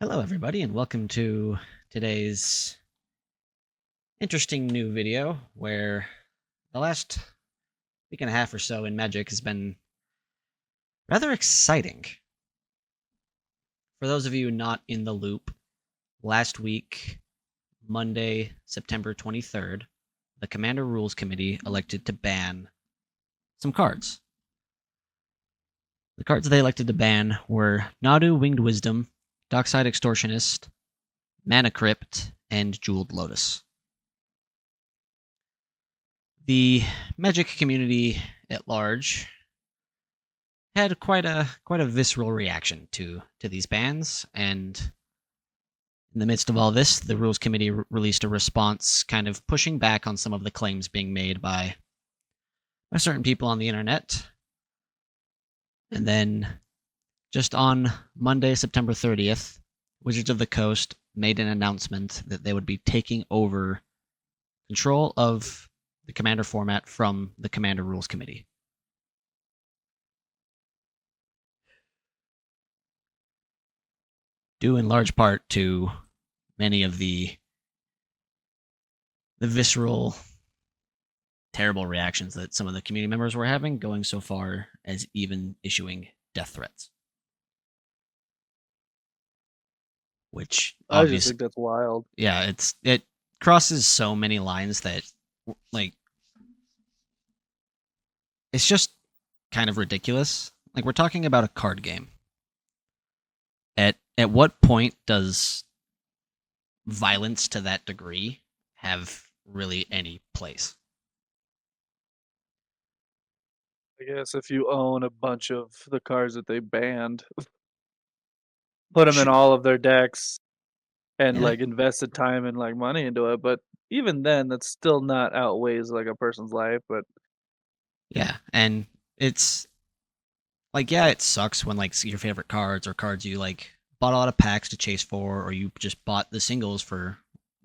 Hello, everybody, and welcome to today's interesting new video where the last week and a half or so in Magic has been rather exciting. For those of you not in the loop, last week, Monday, September 23rd, the Commander Rules Committee elected to ban some cards. The cards they elected to ban were Nadu Winged Wisdom, Dockside Extortionist, Mana Crypt, and Jeweled Lotus. The Magic community at large had quite a visceral reaction to these bans, and in the midst of all this, the Rules Committee released a response, kind of pushing back on some of the claims being made by certain people on the internet. And then, just on Monday, September 30th, Wizards of the Coast made an announcement that they would be taking over control of the Commander format from the Commander Rules Committee. Due in large part to many of the visceral, terrible reactions that some of the community members were having, going so far as even issuing death threats. Which I just obviously, think that's wild. yeah, it crosses so many lines that, like, it's just kind of ridiculous. Like, we're talking about a card game. At what point does violence to that degree have really any place? I guess if you own a bunch of the cards that they banned, put them in all of their decks and Yeah, like invested time and like money into it, but even then that's still not outweighs like a person's life, but yeah, and it's like, yeah, it sucks when like your favorite cards or cards you like bought a lot of packs to chase for, or you just bought the singles for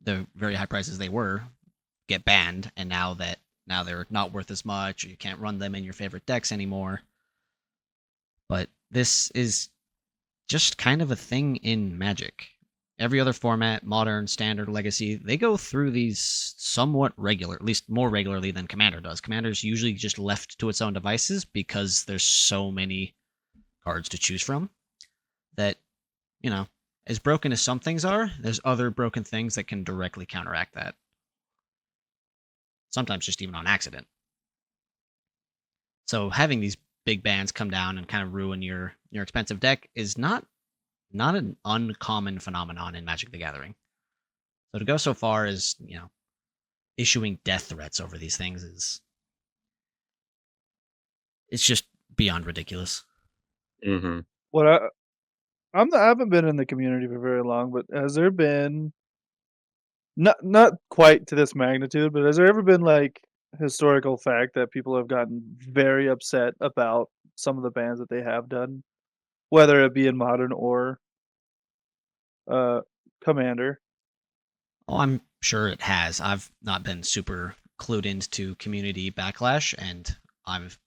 the very high prices they were, get banned, and now they're not worth as much, or you can't run them in your favorite decks anymore. But this is just kind of a thing in Magic. Every other format, modern, standard, legacy, they go through these somewhat regular, at least more regularly than Commander does. Commander's usually just left to its own devices because there's so many cards to choose from that, you know, as broken as some things are, there's other broken things that can directly counteract that. Sometimes just even on accident. So having these big bans come down and kind of ruin your expensive deck is not an uncommon phenomenon in Magic the Gathering. So to go so far as, issuing death threats over these things is it's just beyond ridiculous. Mhm. what I haven't been in the community for very long, but has there been not quite to this magnitude, but has there ever been like historical fact that people have gotten very upset about some of the bans that they have done, whether it be in modern or uh commander? Oh, I'm sure it has. I've not been super clued into community backlash, and I've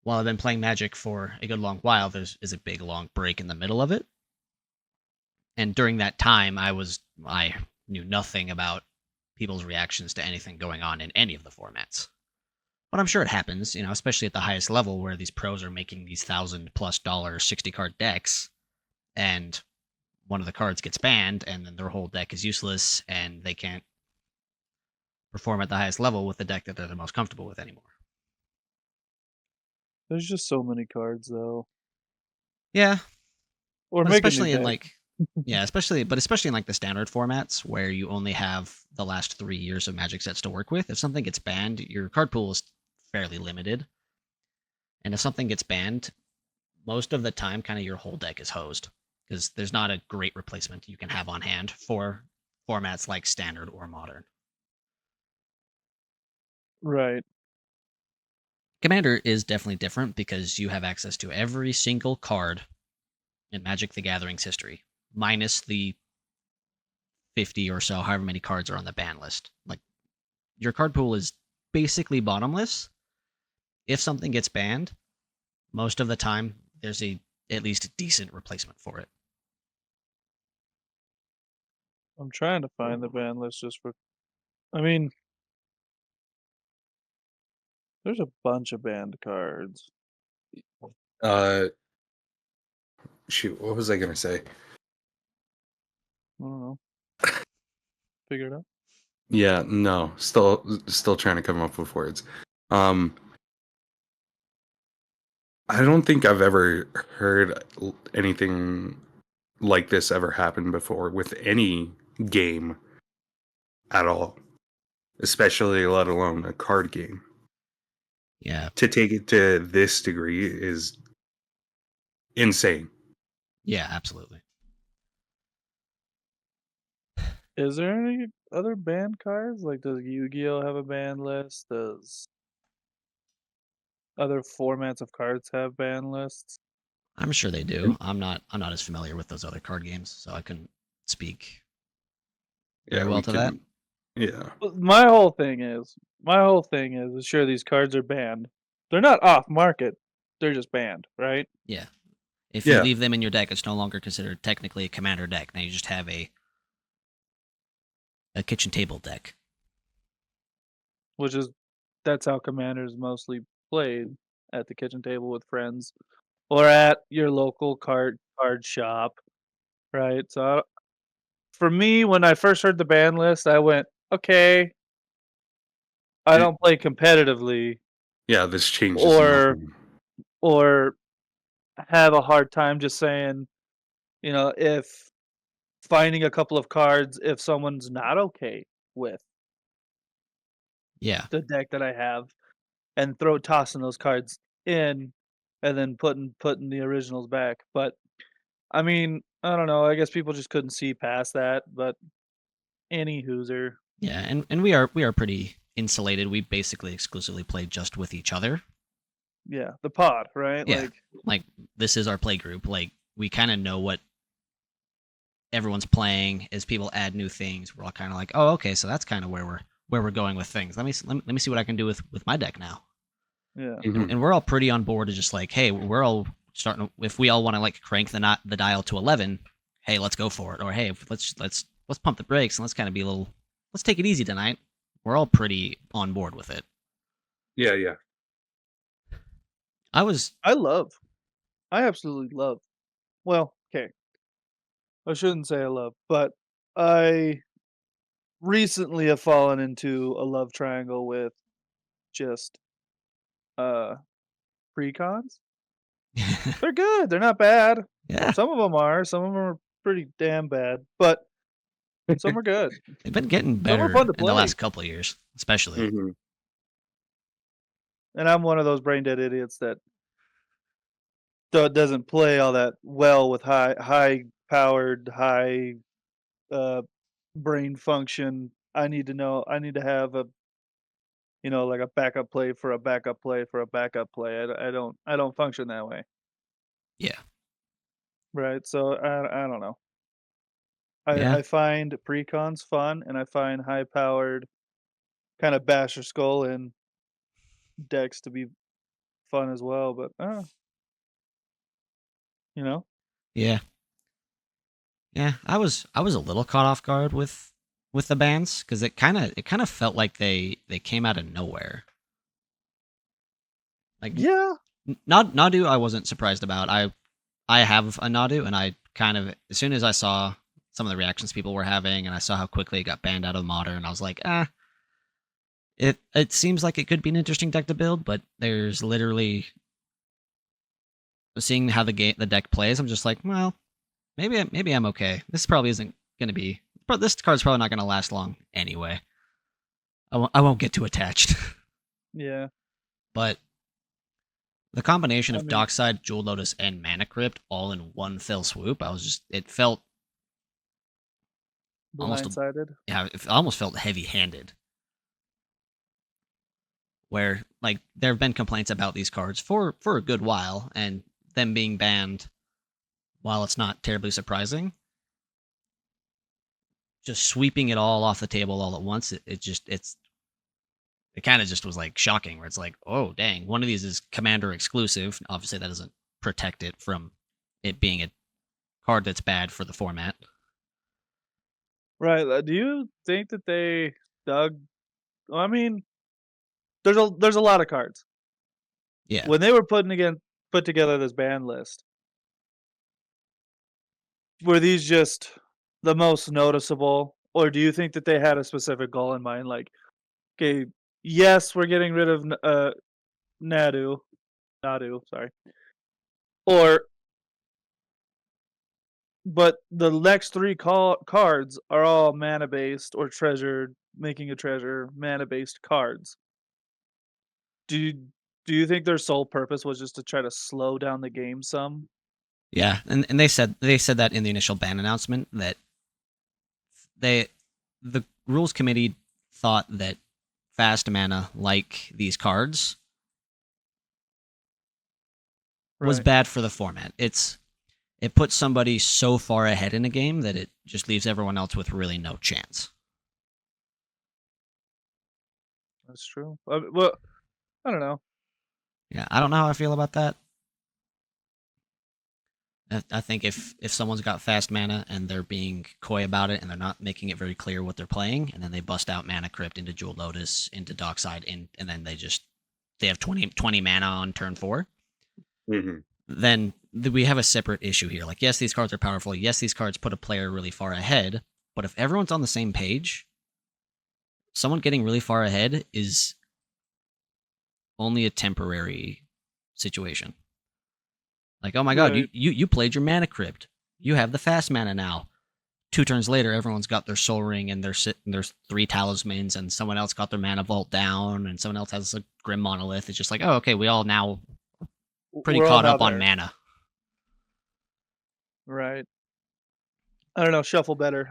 while I've been playing Magic for a good long while, is a big long break in the middle of it. And during that time, I knew nothing about people's reactions to anything going on in any of the formats. But I'm sure it happens, especially at the highest level where these pros are making these $1,000+ 60 card decks, and one of the cards gets banned, and then their whole deck is useless, and they can't perform at the highest level with the deck that they're the most comfortable with anymore. There's just so many cards though. Yeah, Or but make a new especially in deck. like especially in like the standard formats where you only have the last 3 years of Magic sets to work with. If something gets banned, your card pool is fairly limited, and if something gets banned, most of the time, kind of your whole deck is hosed because there's not a great replacement you can have on hand for formats like standard or modern. Right. Commander is definitely different because you have access to every single card in Magic the Gathering's history, minus the 50 or so, however many cards are on the ban list. Like, your card pool is basically bottomless. If something gets banned, most of the time there's a at least decent replacement for it. I'm trying to find the ban list just for. I mean, there's a bunch of banned cards. Uh, shoot, what was I gonna say? I don't know. Figure it out. Yeah, no, still trying to come up with words. Um, I don't think I've ever heard anything like this ever happen before with any game at all, especially let alone a card game. Yeah. To take it to this degree is insane. Yeah, absolutely. Is there any other banned cards? Like, does Yu-Gi-Oh have a ban list? Does other formats of cards have ban lists? I'm sure they do. I'm not as familiar with those other card games, so I couldn't speak very Yeah, well we to that. can. Yeah, My whole thing is, sure, these cards are banned. They're not off market. They're just banned, right? Yeah. If you yeah, leave them in your deck, it's no longer considered technically a commander deck. Now you just have a kitchen table deck. Which is that's how Commander's mostly played at the kitchen table with friends or at your local card shop, right? So for me, when I first heard the ban list, I went, okay, I It- don't play competitively yeah. This changes or nothing. or have a hard time just saying, if finding a couple of cards if someone's not okay with Yeah. the deck that I have and tossing those cards in and then putting the originals back. But I mean, I don't know. I guess people just couldn't see past that. But any hooser, Yeah, and we are pretty insulated. We basically exclusively play just with each other. yeah, the pod, right? Yeah. Like, Like this is our play group. Like we kind of know what everyone's playing as people add new things. We're all kind of like, "Oh, okay, so that's kind of where we're going with things. Let me see what I can do with my deck now." yeah, Mhm. And we're all pretty on board to just like, "Hey, we're all starting if we all want to like crank the dial to 11, hey, let's go for it." Or, "Hey, let's pump the brakes and let's kind of be a little let's take it easy tonight." We're all pretty on board with it. Yeah, yeah. I was I absolutely love. Well, okay, I shouldn't say I love, but I recently have fallen into a love triangle with just uh precons. They're good. They're not bad. yeah, Some of them are. Some of them are pretty damn bad, but some are good. they've been getting Some are better fun to in the play. last couple of years, especially. Mhm. And I'm one of those brain dead idiots that doesn't play all that well with high powered, high uh brain function. I need to have a like a backup play for a backup play for a backup play. I don't function that way, Yeah, right? So I don't know. yeah, I find precons fun, and I find high powered kind of bash your skull in decks to be fun as well. But you know, yeah, yeah. I was a little caught off guard with the bands because it kind of felt like they came out of nowhere. Like yeah, Nadu, I wasn't surprised about. I have a Nadu, and I kind of as soon as I saw some of the reactions people were having, and I saw how quickly it got banned out of modern, I was like, it seems like it could be an interesting deck to build, but there's literally seeing how the deck plays. I'm just like, well, maybe I'm okay. This probably isn't gonna be, but this card's probably not gonna last long anyway. I won't get too attached, yeah. but the combination I of mean, Dockside, Jewel Lotus, and Mana Crypt all in one fell swoop, it felt almost, blindsided. yeah, it almost felt heavy-handed. Where like there have been complaints about these cards for a good while, and them being banned, while it's not terribly surprising, just sweeping it all off the table all at once, it kind of just was like shocking. Where it's like, oh dang, one of these is Commander exclusive. Obviously, that doesn't protect it from it being a card that's bad for the format. Right. Do you think that they dug? Well, I mean, there's a lot of cards. Yeah. When they were put together this ban list, were these just the most noticeable, or do you think that they had a specific goal in mind? Like, okay, yes, we're getting rid of Nadu, Nadu, sorry, or but the next three cards are all mana based or treasured, making a treasure mana based cards. Do you, do you think their sole purpose was just to try to slow down the game some? Yeah, and they said that in the initial ban announcement that they the rules committee thought that fast mana like these cards was Right. bad for the format. It puts somebody so far ahead in a game that it just leaves everyone else with really no chance. That's true. Well, I don't know. Yeah, I don't know how I feel about that. I think if someone's got fast mana and they're being coy about it and they're not making it very clear what they're playing, and then they bust out Mana Crypt into Jewel Lotus, into Dockside, and then they have 20 mana on turn 4, Hmm. then we have a separate issue here. Like, yes, these cards are powerful. Yes, these cards put a player really far ahead. But if everyone's on the same page, someone getting really far ahead is only a temporary situation. Like, oh my god, Right. you played your Mana Crypt. You have the fast mana now. 2 turns later, everyone's got their Soul Ring and there's 3 talismans, and someone else got their Mana Vault down, and someone else has a Grim Monolith. It's just like, oh, okay, we all now pretty We're all caught now up on there. mana. Right. I don't know. Shuffle better.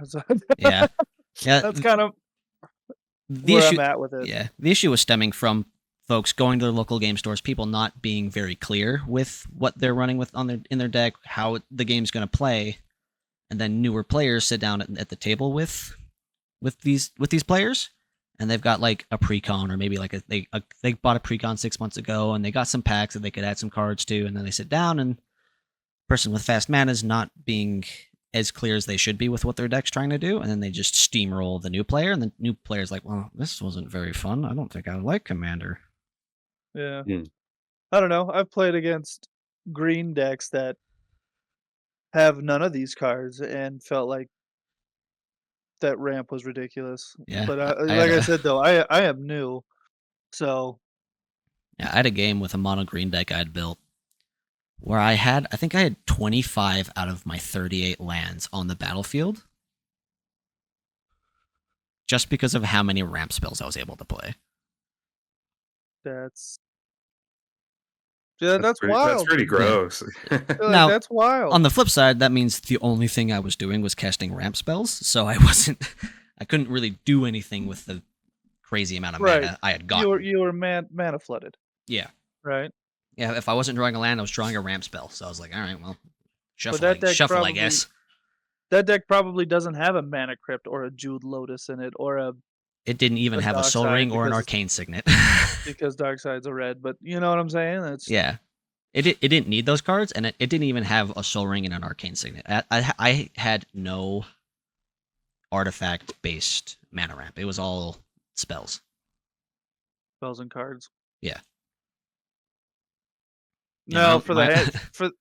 Yeah, yeah. That's kind of The where issue, I'm at with it. yeah, the issue was stemming from folks going to their local game stores, people not being very clear with what they're running with in their deck, how the game's going to play, and then newer players sit down at the table with these players, and they've got like a precon, or maybe like they bought a precon 6 months ago, and they got some packs that they could add some cards to, and then they sit down, and person with fast mana is not being as clear as they should be with what their deck's trying to do, and then they just steamroll the new player, and the new player's like, well, this wasn't very fun. I don't think I like Commander. Yeah. Hmm. I don't know. I've played against green decks that have none of these cards and felt like that ramp was ridiculous. Yeah, But I had like I said though, I am new, so I had a game with a mono green deck I'd built where I think I had 25 out of my 38 lands on the battlefield just because of how many ramp spells I was able to play. that's that's That's wild. pretty gross. Like, Now, that's wild. On the flip side, that means the only thing I was doing was casting ramp spells, so I couldn't really do anything with the crazy amount of Right. mana I had gotten. You were mana flooded, Yeah. right? Yeah, if I wasn't drawing a land, I was drawing a ramp spell, so I was like, all right, well, that deck shuffle, I probably- guess. That deck probably doesn't have a mana crypt or a Jeweled Lotus in it, or a It didn't even a have a Dark Soul Side Ring or an because- Arcane Signet. because Darkside's a red. But you know what I'm saying? It's Yeah. It didn't need those cards, and it didn't even have a Soul Ring and an Arcane Signet. I had no artifact-based mana ramp. It was all spells. spells and cards. Yeah. No, Yeah, for the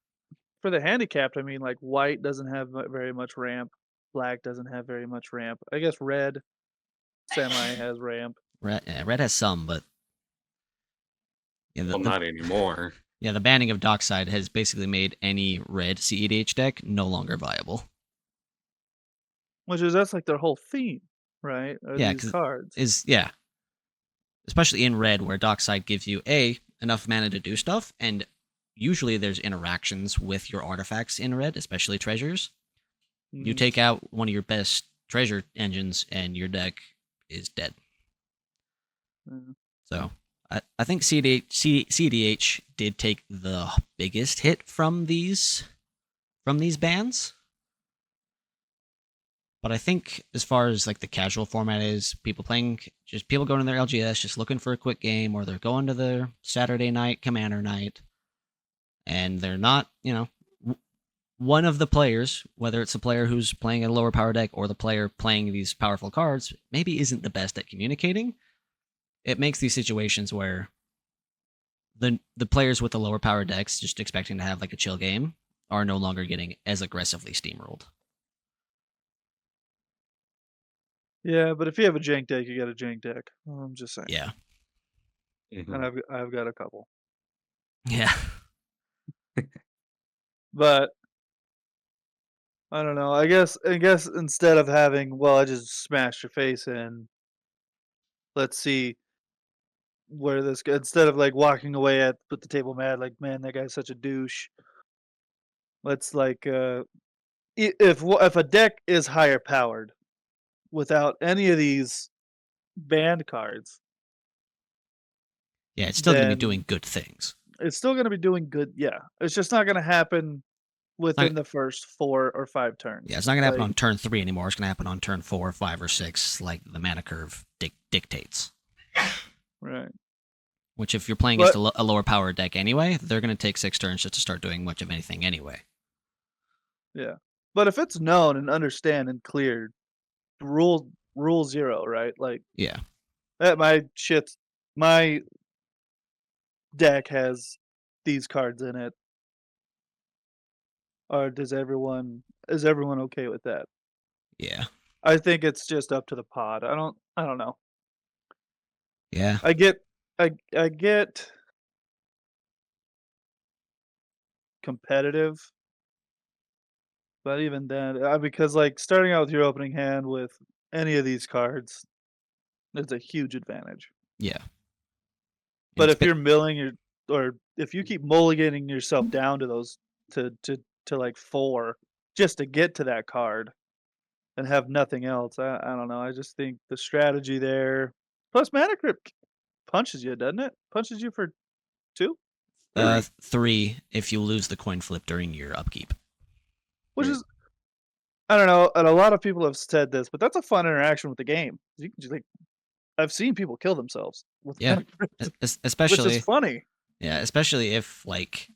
for the handicapped, I mean, like white doesn't have very much ramp. Black doesn't have very much ramp. I guess red semi has ramp. Red has some, but yeah, Well, not anymore. the banning of Dockside has basically made any red CEDH deck no longer viable. That's like their whole theme, right? Yeah, These 'cause cards. Especially in red, where Dockside gives you enough mana to do stuff, and usually there's interactions with your artifacts in red, especially treasures. You Mhm. take out one of your best treasure engines, and your deck is dead. Yeah. So I think CDH did take the biggest hit from these bans. But I think as far as like the casual format is, people going to their LGS, just looking for a quick game, or they're going to their Saturday night Commander night, and they're not, one of the players, whether it's the player who's playing a lower power deck or the player playing these powerful cards, maybe isn't the best at communicating. It makes these situations where the players with the lower power decks, just expecting to have like a chill game, are no longer getting as aggressively steamrolled. Yeah, but if you have a jank deck, you got a jank deck. I'm just saying. Yeah. Mhm. And I've got a couple. Yeah. But I don't know. I guess instead of having, well, I just smashed your face in. Let's see where this goes. Instead of like walking away at the table mad, like, man, that guy's such a douche. Let's like, if a deck is higher powered without any of these banned cards, Yeah, it's still going to be then doing good things. it's still going to be doing good. Yeah, it's just not going to happen within the first 4 or 5 turns. Yeah, it's not going to happen Like, on turn 3 anymore. It's going to happen on turn 4, 5, or 6, like the mana curve dictates. right. Which, if you're playing against a lower power deck anyway, they're going to take 6 turns just to start doing much of anything anyway. Yeah. But if it's known and understand and cleared, rule 0, right? Like, Yeah. my deck has these cards in it. Or is everyone okay with that? Yeah. I think it's just up to the pod. I don't know. Yeah. I get competitive, but even then, because like starting out with your opening hand with any of these cards, it's a huge advantage. Yeah. But if you're milling or if you keep mulliganing yourself down to those to like 4 just to get to that card and have nothing else, I don't know. I just think the strategy there. Plus, Mana Crypt punches you, doesn't it? Punches you for 2, 3 if you lose the coin flip during your upkeep. which is, I don't know. And a lot of people have said this, but that's a fun interaction with the game. You can just, like, I've seen people kill themselves with Yeah. Mana Crypt, Especially, which is funny. Yeah, especially if like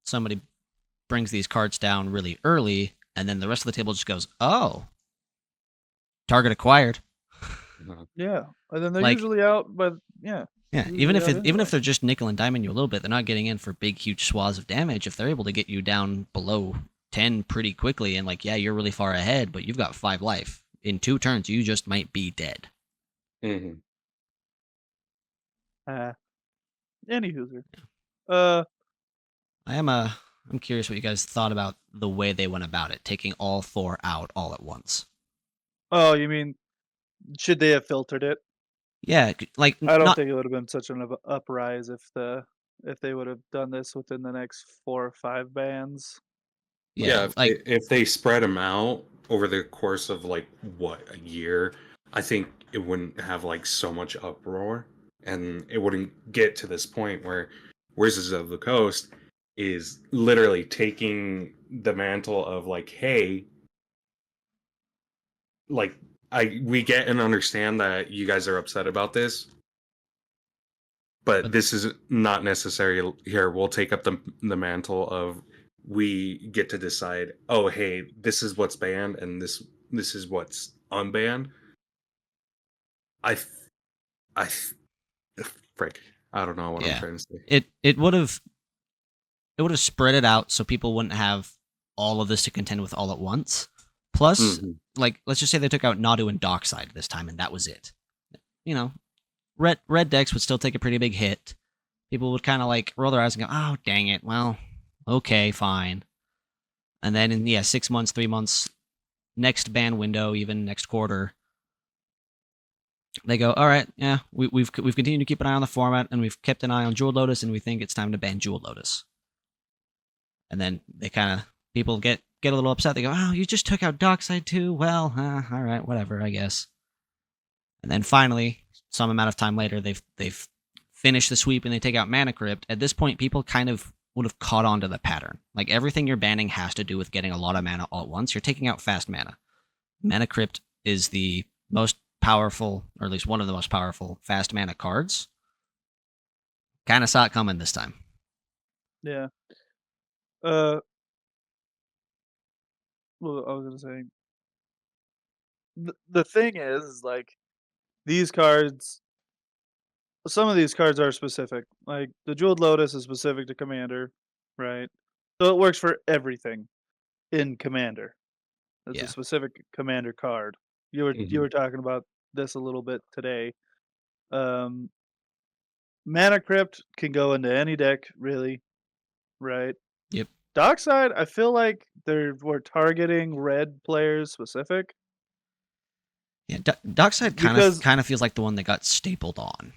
somebody brings these cards down really early, and then the rest of the table just goes, "Oh, target acquired." Yeah, and then they're Like- usually out, but yeah. Yeah, Usually even if out even anyway. if they're just nickel and diming you a little bit, they're not getting in for big, huge swaths of damage. If they're able to get you down below 10 pretty quickly, and like, yeah, you're really far ahead, but you've got 5 life. In 2 turns, you just might be dead. Mhm. Any hooser. I'm curious what you guys thought about the way they went about it, taking all 4 out all at once. Oh, you mean, should they have filtered it? Yeah, like I don't not think it would have been such an uprise if they would have done this within the next 4 or 5 bans. yeah, if like if they spread them out over the course of like a year, I think it wouldn't have like so much uproar, and it wouldn't get to this point where Wizards of the Coast is literally taking the mantle of like, hey, like we get and understand that you guys are upset about this, but this is not necessary here. We'll take up the mantle of, we get to decide, oh hey, this is what's banned and this is what's unbanned. I frick, I don't know what I'm trying to say. it would have spread it out so people wouldn't have all of this to contend with all at once. Plus, like, let's just say they took out Nadu and Dockside this time, and that was it. You know, red decks would still take a pretty big hit. People would kind of like roll their eyes and go, "Oh, dang it! Well, okay, fine." And then in 6 months, 3 months, next ban window, even next quarter, they go, "All right, yeah, we've continued to keep an eye on the format, and we've kept an eye on Jeweled Lotus, and we think it's time to ban Jeweled Lotus." And then they kind of, people get a little upset. They go, "Oh, you just took out Dockside too? Well, all right, whatever, I guess." And then finally, some amount of time later, they've finished the sweep and they take out Mana Crypt. At this point, people kind of would have caught on to the pattern. Like, everything you're banning has to do with getting a lot of mana all at once. You're taking out fast mana. Mana Crypt is the most powerful, or at least one of the most powerful, fast mana cards. Kind of saw it coming this time. Yeah. Well, I was gonna say the thing is like these cards. Some of these cards are specific. Like the Jeweled Lotus is specific to Commander, right? So it works for everything in Commander. It's a Yeah. specific Commander card. You Mhm. were talking about this a little bit today. Um, Mana Crypt can go into any deck, really, right? Yep. Dockside, I feel like we're targeting red players specific Yeah. Dockside because kind of feels like the one that got stapled on.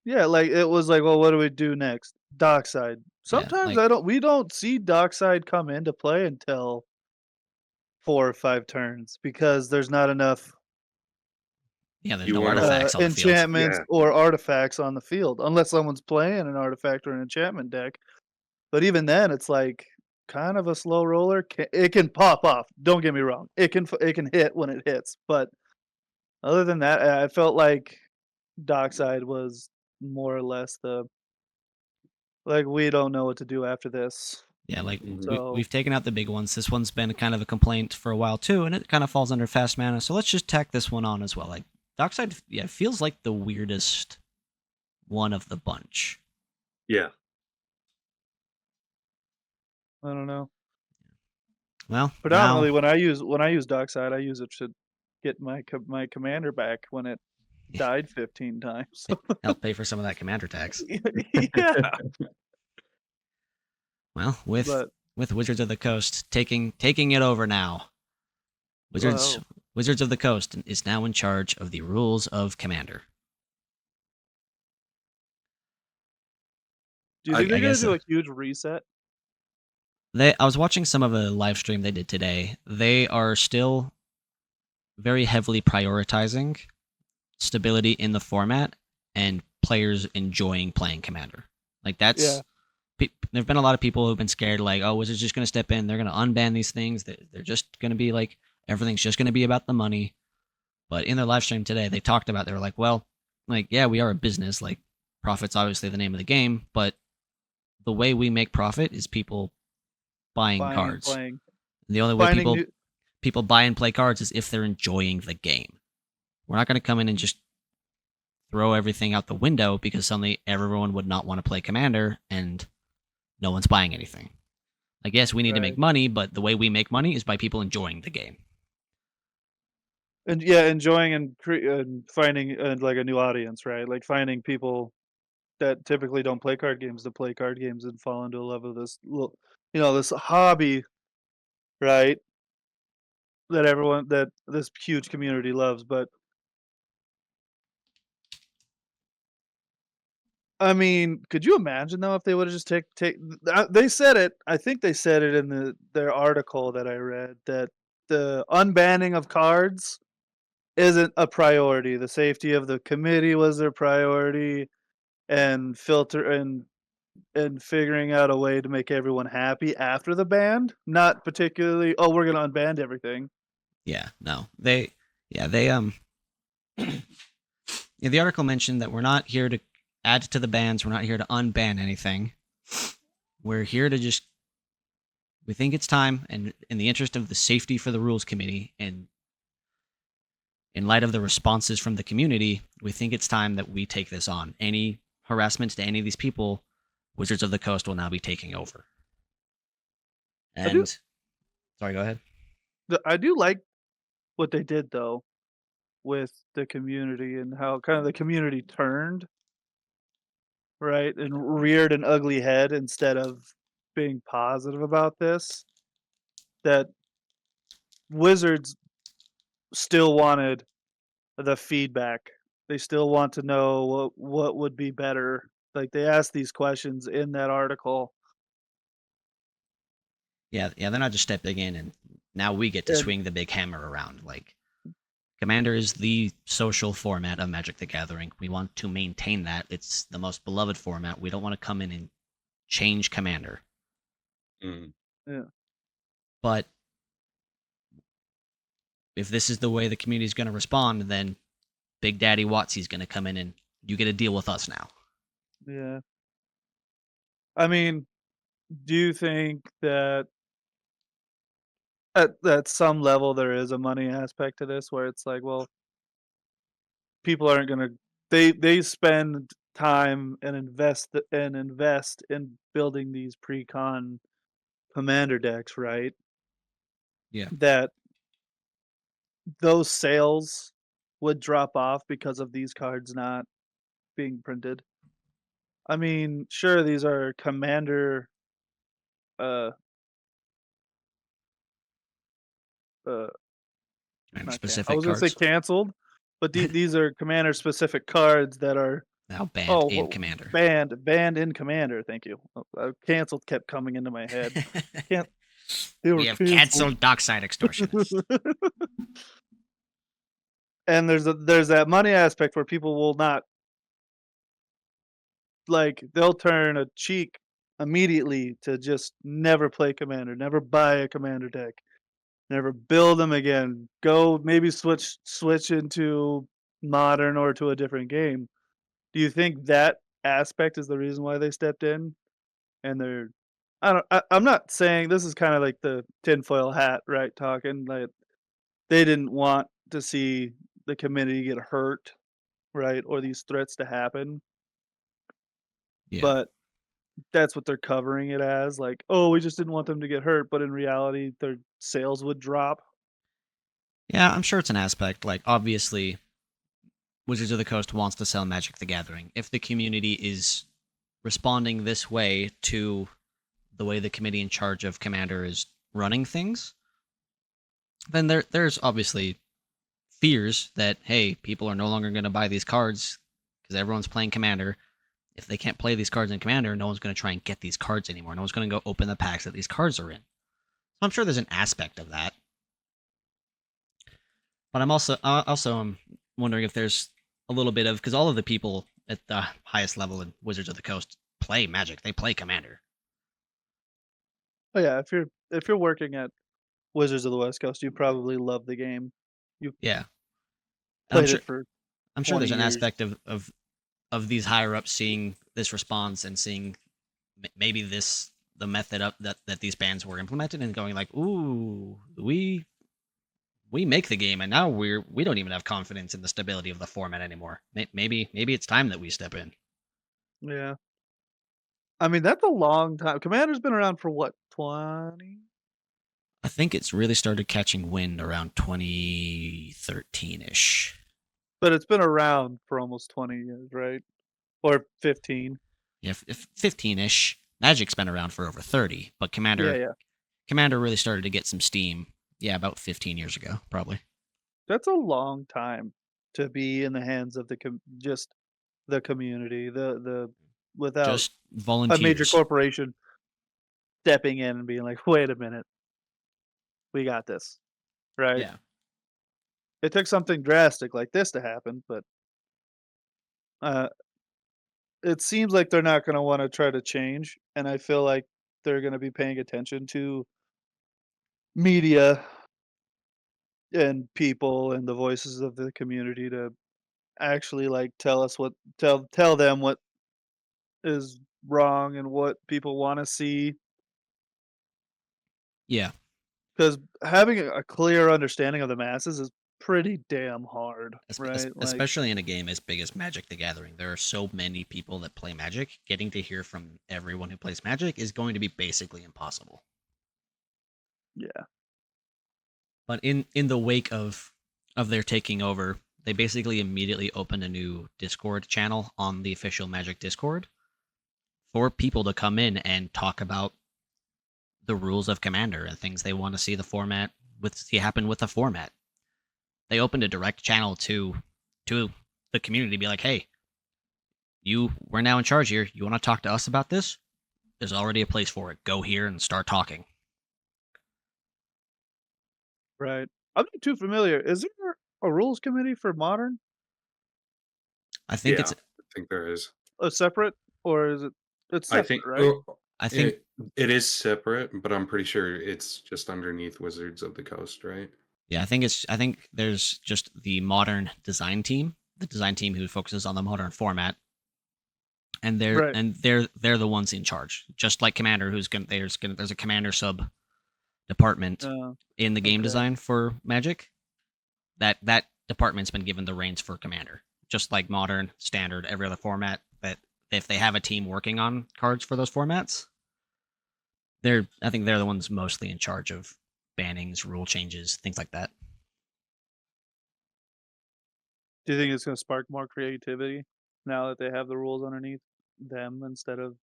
yeah, like it was like, well, what do we do next? Dockside. Yeah. Sometimes Like we don't see Dockside come into play until 4 or 5 turns because there's not enough yeah. There's You no want to, artifacts on the field. enchantments yeah, or artifacts on the field unless someone's playing an artifact or an enchantment deck. But even then, it's like kind of a slow roller. It can pop off. Don't get me wrong. It can hit when it hits. But other than that, I felt like Dockside was more or less the like we don't know what to do after this. Yeah, like mhm. So we've taken out the big ones. This one's been kind of a complaint for a while too, and it kind of falls under fast mana. So let's just tack this one on as well. Like Dockside, yeah, feels like the weirdest one of the bunch. Yeah. I don't know. Well, Predominantly, now when I use Dockside, I use it to get my commander back when it died 15 times. help pay for some of that commander tax. Yeah, Well, but with Wizards of the Coast taking it over now. Wizards well, Wizards of the Coast is now in charge of the rules of Commander. do you I think I they're gonna guess do a huge reset? I was watching some of a live stream they did today. They are still very heavily prioritizing stability in the format and players enjoying playing Commander. Like Yeah, that's there've been a lot of people who've been scared, like, oh, Wizards just going to step in, they're going to unban these things, they're just going to be like everything's just going to be about the money. But in their live stream today, they talked about they were like, well, like yeah, we are a business, like profit's obviously the name of the game, but the way we make profit is people buying buying and cards. playing, And the only way finding new. people buy and play cards is if they're enjoying the game. We're not going to come in and just throw everything out the window because suddenly everyone would not want to play Commander and no one's buying anything. Like, yes, we need to make Right, money, but the way we make money is by people enjoying the game. and yeah, enjoying and finding like a new audience, right? Like finding people that typically don't play card games to play card games and fall into a love of this little, this hobby, right? That this huge community loves. But I mean, could you imagine though if they would have just take they said it. I think they said it in their article that I read that the unbanning of cards isn't a priority. The safety of the committee was their priority, and figuring out a way to make everyone happy after the ban, not particularly, oh, we're gonna unban everything. Yeah, no. They yeah, the article mentioned that we're not here to add to the bans, we're not here to unban anything. We're here to just we think it's time and in the interest of the safety for the rules committee and in light of the responses from the community, we think it's time that we take this on. Any harassment to any of these people, Wizards of the Coast will now be taking over. I do And sorry, go ahead. I do like what they did though with the community and how kind of the community turned, right, and reared an ugly head instead of being positive about this. That Wizards still wanted the feedback. They still want to know what would be better. Like they asked these questions in that article, Yeah, they're not just stepping in and now we get to and swing the big hammer around. Like Commander is the social format of Magic the Gathering. We want to maintain that. It's the most beloved format. We don't want to come in and change Commander. Mm. yeah, But if this is the way the community is going to respond, then Big Daddy Watsy's going to come in and you get to deal with us now. yeah. I mean, do you think that at some level there is a money aspect to this where it's like, well, people aren't gonna they spend time and invest in building these pre-con commander decks, right? Yeah. That those sales would drop off because of these cards not being printed. I mean, sure, these are commander uh uh And not can I specific was gonna say cards canceled, but these are commander specific cards that are now banned oh in Commander. banned in commander. Thank you. Canceled kept coming into my head. Can't they We were have canceled. canceled Dockside Extortionist. And there's that money aspect where people will not like they'll turn a cheek immediately to just never play commander, never buy a commander deck, never build them again. Go maybe switch into modern or to a different game. Do you think that aspect is the reason why they stepped in? And they're I'm not saying this is kind of like the tinfoil hat, right? Talking like they didn't want to see the community get hurt, right? Or these threats to happen. Yeah. But that's what they're covering it as, like, "Oh, we just didn't want them to get hurt," but in reality, their sales would drop. Yeah, I'm sure it's an aspect. Like, obviously, Wizards of the Coast wants to sell Magic the Gathering. If the community is responding this way to the way the committee in charge of Commander is running things, then there's obviously fears that, hey, people are no longer going to buy these cards because everyone's playing Commander. If they can't play these cards in Commander, no one's going to try and get these cards anymore. No one's going to go open the packs that these cards are in. So I'm sure there's an aspect of that. But I'm also wondering if there's a little bit of, because all of the people at the highest level in Wizards of the Coast play Magic. They play Commander. Oh, yeah, if you're working at Wizards of the West Coast, you probably love the game. You Yeah, and played it for I'm sure 20 there's an years. aspect of these higher ups seeing this response and seeing maybe the method up that these bans were implemented and going like, ooh, we make the game and now we don't even have confidence in the stability of the format anymore. Maybe it's time that we step in. Yeah. I mean, that's a long time. Commander's been around for what, 20? I think it's really started catching wind around 2013-ish. But it's been around for almost 20 years, right? Or 15. Yeah, if 15-ish. Magic's been around for over 30, but Yeah. Commander really started to get some steam. Yeah, about 15 years ago, probably. That's a long time to be in the hands of just the community, the without Just a major volunteers. corporation stepping in and being like, "Wait a minute, we got this." Right? Yeah. It took something drastic like this to happen, but uh, it seems like they're not going to want to try to change, and I feel like they're going to be paying attention to media and people and the voices of the community to actually like tell them what is wrong and what people want to see. Yeah. Because having a clear understanding of the masses is pretty damn hard, right? Like, Especially in a game as big as Magic the Gathering. There are so many people that play Magic. Getting to hear from everyone who plays Magic is going to be basically impossible. yeah, But in the wake of their taking over, they basically immediately opened a new Discord channel on the official Magic Discord for people to come in and talk about the rules of Commander and things they want to see see happen with the format. They opened a direct channel to the community, be like, hey, we're now in charge here. You want to talk to us about this? There's already a place for it. Go here and start talking. right. I'm not too familiar. Is there a rules committee for modern? I think Yeah, I think there is. A separate, or is it? It's I separate, think right? I think it is separate, but I'm pretty sure it's just underneath Wizards of the Coast, right? yeah, I think there's just the modern design team, the design team who focuses on the modern format, and Right. they're the ones in charge. Just like Commander, there's a Commander sub department Oh, in the game okay. design for Magic. That department's been given the reins for Commander, just like Modern, Standard, every other format. That if they have a team working on cards for those formats, I think they're the ones mostly in charge of bannings, rule changes, things like that. Do you think it's going to spark more creativity now that they have the rules underneath them instead of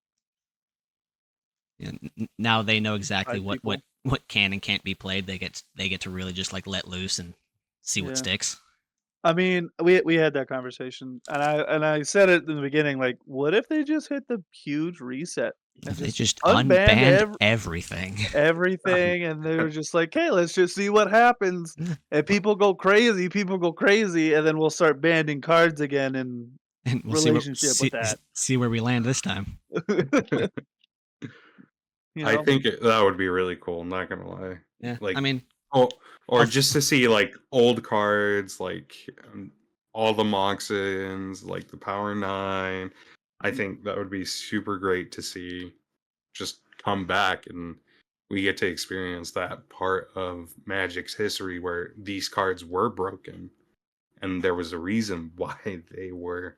Now they know exactly five what people? can and can't be played. They get to really just like let loose and see what Yeah. sticks. I mean, we had that conversation, and I said it in the beginning, like, what if they just hit the huge reset and They just just unbanned unbanned everything. everything, and they were just like, "Hey, let's just see what happens." And people go crazy, and then we'll start banning cards again in And we'll relationship with that. see where we land this time. You I know? think that would be really cool. I'm not gonna lie. Yeah, Like, I mean, or I'll- just to see like old cards, like all the Moxins, like the Power 9. I think that would be super great to see just come back, and we get to experience that part of Magic's history where these cards were broken and there was a reason why they were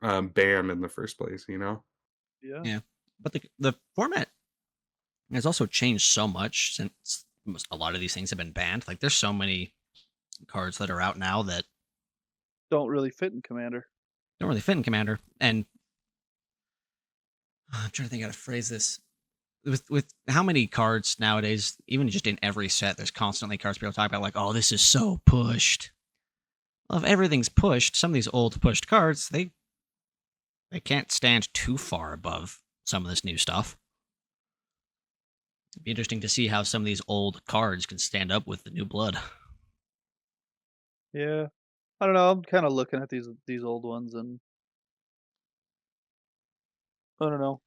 banned in the first place, you know? yeah, but the format has also changed so much since a lot of these things have been banned. Like, there's so many cards that are out now that Don't really fit in Commander. don't really fit in Commander. And I'm trying to think how to phrase this. With how many cards nowadays, even just in every set, there's constantly cards people talk about like, oh, this is so pushed. Well, if everything's pushed, some of these old pushed cards, they can't stand too far above some of this new stuff. It'd be interesting to see how some of these old cards can stand up with the new blood. Yeah. I don't know, I'm kinda looking at these old ones, and I don't know.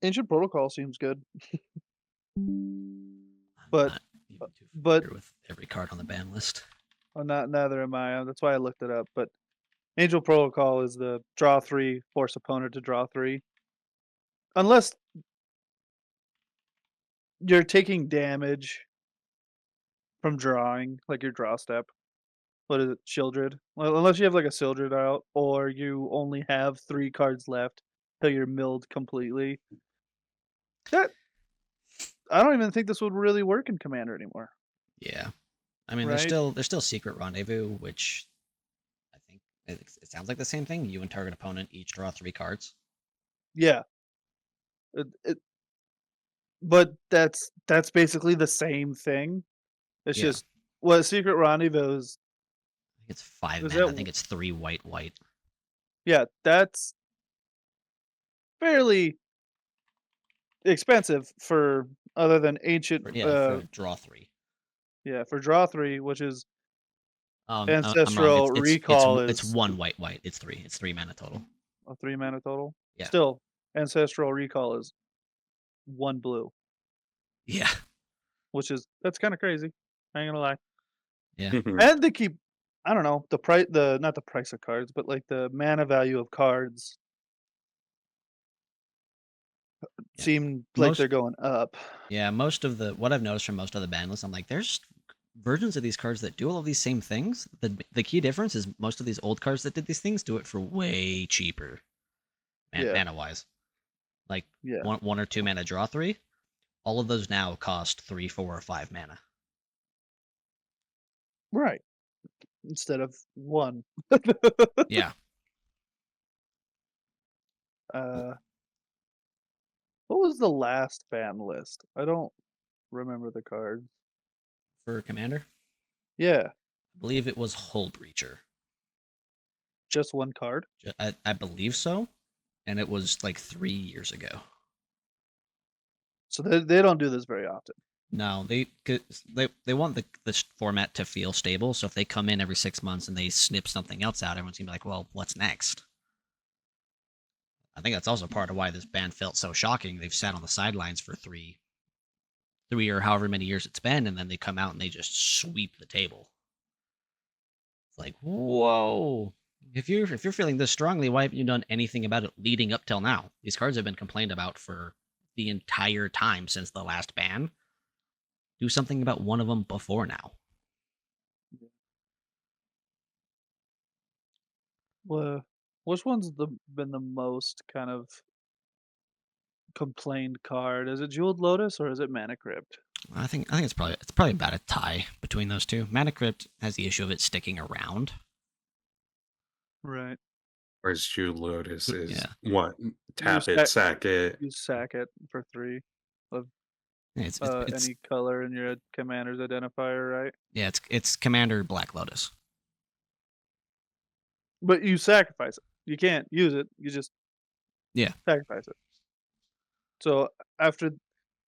Ancient Protocol seems good, I'm but not even too but familiar with every card on the ban list. not neither am I, that's why I looked it up, but Angel Protocol is the draw 3, force opponent to draw 3. Unless you're taking damage from drawing, like your draw step. What is it, Shieldred? Well, unless you have like a Shieldred out, or you only have 3 cards left till you're milled completely. That I don't even think this would really work in Commander anymore, Yeah, I mean, right? there's still Secret Rendezvous, which I think it sounds like the same thing. You and target opponent each draw 3 cards. Yeah. It but that's basically the same thing. It's Yeah, just what Secret Rendezvous I think it's 5 is mana. that I think it's 3 white white. yeah, that's fairly expensive for other than ancient For draw 3. yeah, for draw 3, which is I'm wrong. Ancestral Recall It's is 1 white white. It's 3. It's 3 mana total. a 3 mana total. Yeah. Still, Ancestral Recall is 1 blue, Yeah. which is that's kinda crazy. I ain't gonna lie. Yeah. And they keep I don't know, the price the not the price of cards, but like the mana value of cards Yeah. seem like they're going up. Yeah, most of the what I've noticed from most of the ban lists, I'm like, there's versions of these cards that do all of these same things. The key difference is most of these old cards that did these things do it for way cheaper, Yeah. mana wise. Like Yeah. one or 2 mana draw 3. All of those now cost 3, 4, or 5 mana. Right. Instead of 1. Yeah, Uh, what was the last ban list? I don't remember the cards. for Commander, Yeah, I believe it was Hull Breacher. just 1 card? I believe so, and it was like 3 years ago. So they don't do this very often. No, they want the format to feel stable. So if they come in every 6 months and they snip something else out, everyone's gonna be like, "Well, what's next?" I think that's also part of why this ban felt so shocking. They've sat on the sidelines for three or however many years it's been, and then they come out and they just sweep the table. It's like, whoa! If you're feeling this strongly, why haven't you done anything about it leading up till now? These cards have been complained about for the entire time since the last ban. do something about one of them before now. Well, which one's been the most kind of complained card? Is it Jeweled Lotus or is it Mana Crypt? I think it's probably about a tie between those two. Mana Crypt has the issue of it sticking around. Right. Whereas Jewel Lotus is Yeah. what? Tap it, sack- sack it. You sack it for 3 of It's any color in your commander's identifier, right? yeah, it's Commander Black Lotus. But you sacrifice it. You can't use it. You just sacrifice it. So after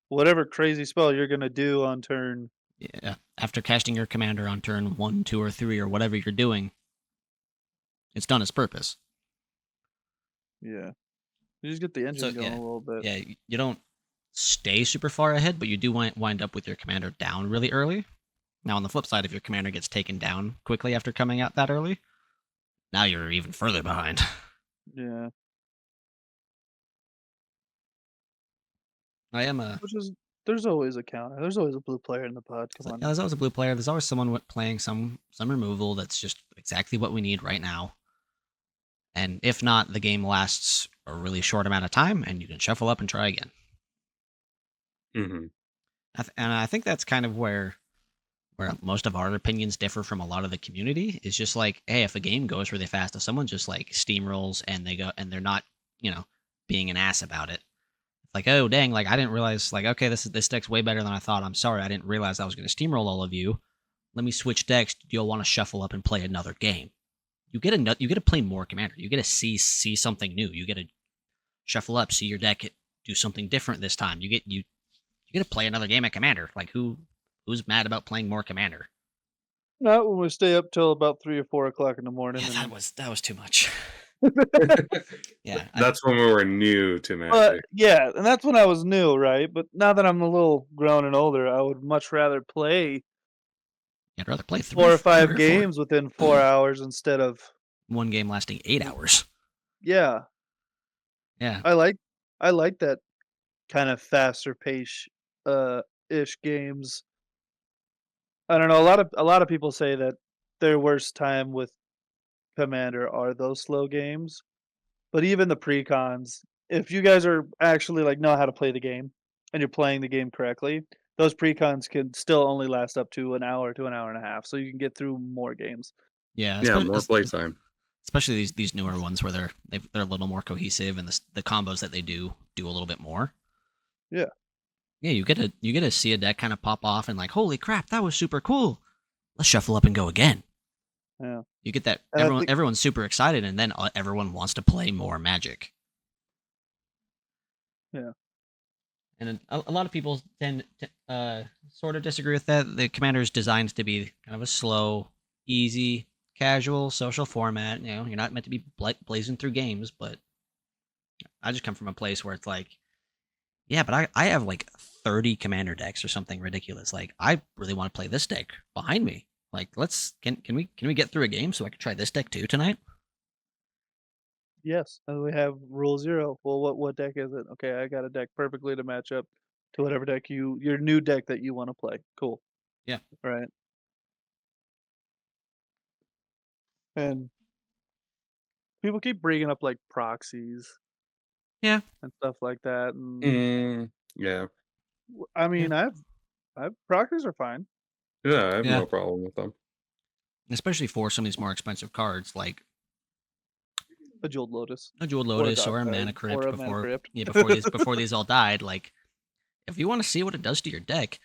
whatever crazy spell you're gonna do on turn, Yeah, after casting your commander on turn 1, 2, or 3, or whatever you're doing, it's done its purpose. yeah, you just get the engine going a little bit. Yeah, you don't stay super far ahead, but you do wind up with your commander down really early. Now, on the flip side, if your commander gets taken down quickly after coming out that early, now you're even further behind. Yeah, I am there's always a counter. There's always a blue player in the pod. Come on. There's always a blue player. There's always someone playing some removal that's just exactly what we need right now. And if not, the game lasts a really short amount of time, and you can shuffle up and try again. Mm-hmm. And I think that's kind of where most of our opinions differ from a lot of the community. Is just like, hey, if a game goes really fast, if someone just like steamrolls and they're not, being an ass about it, like, oh dang, like I didn't realize, like, okay, this deck's way better than I thought. I'm sorry, I didn't realize I was going to steamroll all of you. Let me switch decks. You'll want to shuffle up and play another game. You get to play more commander. You get to see something new. You get to shuffle up, see your deck do something different this time. You get to play another game of commander. Like who's mad about playing more commander? Not when we stay up till about 3 or 4 o'clock in the morning. Yeah, that was too much. Yeah, That's when we were new to Magic. But yeah, and that's when I was new, right? But now that I'm a little grown and older, I would much rather play. I'd rather play 4 or 5 games within 4 hours instead of one game lasting 8 hours. Yeah. Yeah. I like that kind of faster pace ish games. I don't know, a lot of people say that their worst time with Commander are those slow games. But even the precons, if you guys are actually like know how to play the game and you're playing the game correctly, those precons can still only last up to an hour to an hour and a half, so you can get through more games. Yeah, more playtime. Especially these newer ones where they're a little more cohesive and the combos that they do a little bit more. Yeah. Yeah, you get to see a deck kind of pop off and like, holy crap, that was super cool. Let's shuffle up and go again. Yeah. You get that everyone's super excited, and then everyone wants to play more Magic. Yeah. And a lot of people tend to sort of disagree with that. The Commander is designed to be kind of a slow, easy, casual, social format. You're not meant to be blazing through games, but I just come from a place where it's like, yeah, but I have like 30 Commander decks or something ridiculous. Like, I really want to play this deck behind me. Like, can we get through a game so I can try this deck too tonight? Yes, and we have rule 0. Well, what deck is it? Okay, I got a deck perfectly to match up to whatever deck your new deck that you want to play. Cool. Yeah. Right. And people keep bringing up like proxies. Yeah. And stuff like that. And yeah. I mean, I've proxies are fine. Yeah, I have no problem with them. Especially for some of these more expensive cards, like a Jeweled Lotus, or a Mana Crypt before these all died. Like, if you want to see what it does to your deck,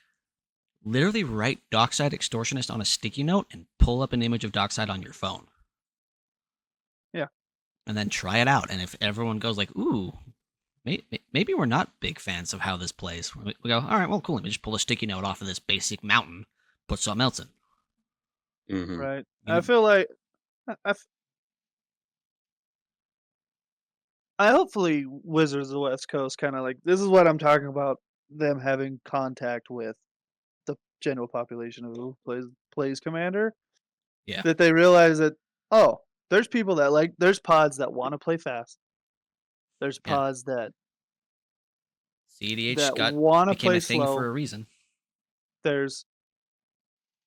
literally write Dockside Extortionist on a sticky note and pull up an image of Dockside on your phone. Yeah. And then try it out. And if everyone goes like, ooh, maybe we're not big fans of how this plays, we go, all right, well, cool. Let me just pull a sticky note off of this basic mountain, put something else in. Mm-hmm. Right. I feel like I hopefully Wizards of the West Coast kind of like, this is what I'm talking about, them having contact with the general population of who plays Commander. Yeah. That they realize that, oh, there's people that there's pods that want to play fast. There's pods that CEDH want to play a thing slow for a reason. there's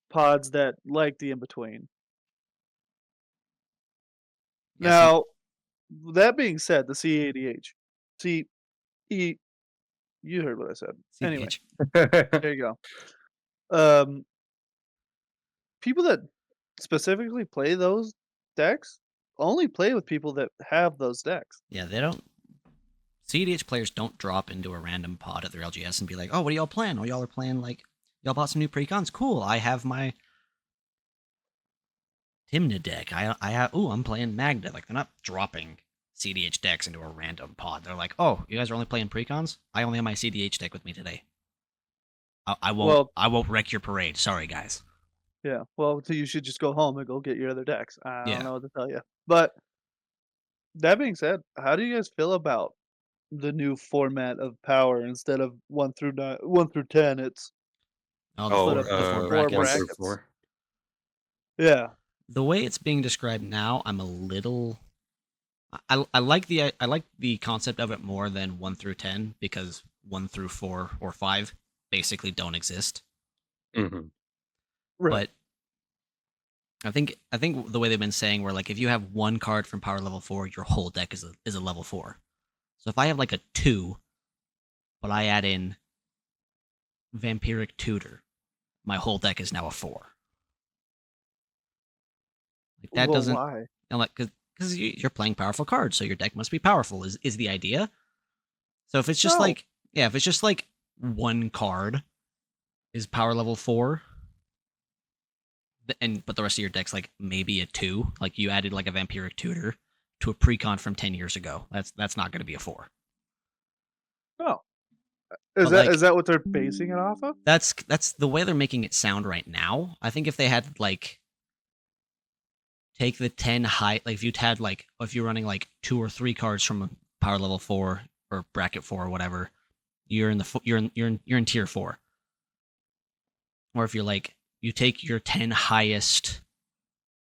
pods that like the in between. Yeah, some Now, that being said, the C80H. See, you heard what I said. Anyway, CDH. there you go. People that specifically play those decks only play with people that have those decks. Yeah, they don't. CDH players don't drop into a random pod at their LGS and be like, "Oh, what are y'all playing? Oh, y'all are playing like y'all bought some new precons. Cool. I have my Tymna deck. I have. Ooh, I'm playing Magda." Like they're not dropping CDH decks into a random pod. They're like, "Oh, you guys are only playing precons. I only have my CDH deck with me today. I won't. Well, I won't wreck your parade. Sorry, guys." yeah. Well, so you should just go home and go get your other decks. I don't Yeah. know what to tell you. But that being said, how do you guys feel about the new format of power instead of 1 through 10? It's Oh, Oh, split up into four four one brackets. through brackets. 4. Yeah. The way it's being described now, I'm a little. I like the concept of it more than 1 through 10 because 1 through 4 or 5 basically don't exist. Hmm. Right. But I think the way they've been saying where like if you have one card from power level 4, your whole deck is a level 4. So if I have like a 2, but I add in Vampiric Tutor, my whole deck is now a 4. Like that Well, doesn't, why? like because you're playing powerful cards, so your deck must be powerful. Is the idea? So if it's just No. like yeah, if it's just like one card is power level 4, and but the rest of your deck's like maybe a 2, like you added like a Vampiric Tutor to a precon from 10 years ago. That's not going to be a 4. No. But like Is that what they're basing it off of? that's the way they're making it sound right now. I think if they had like take the 10 high, like if you'd had like if you're running like 2 or 3 cards from a power level 4 or bracket 4 or whatever, you're in the you're in tier 4. Or if you're like you take your 10 highest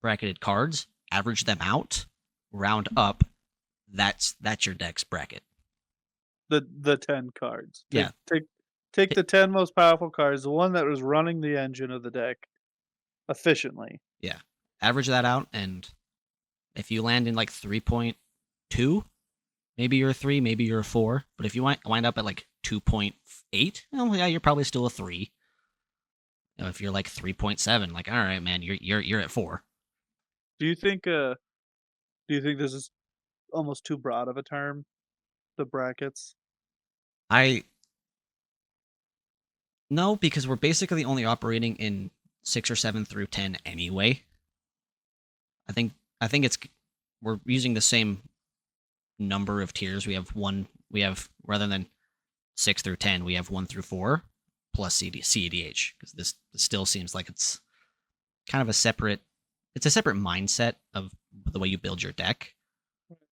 bracketed cards, average them out, round up, that's your deck's bracket. The 10 cards. Yeah. Take the 10 most powerful cards, the one that was running the engine of the deck efficiently. Yeah. Average that out, and if you land in like 3.2, maybe you're a 3, maybe you're a 4. But if you wind up at like 2.8, well, yeah, you're probably still a 3. You know, if you're like 3.7, like all right, man, you're at 4. Do you think this is almost too broad of a term? The brackets? I no, because we're basically only operating in 6 or 7 through 10 anyway. I think it's we're using the same number of tiers. We have rather than 6 through 10, we have 1 through 4 plus CEDH because this still seems like it's kind of a separate mindset of the way you build your deck.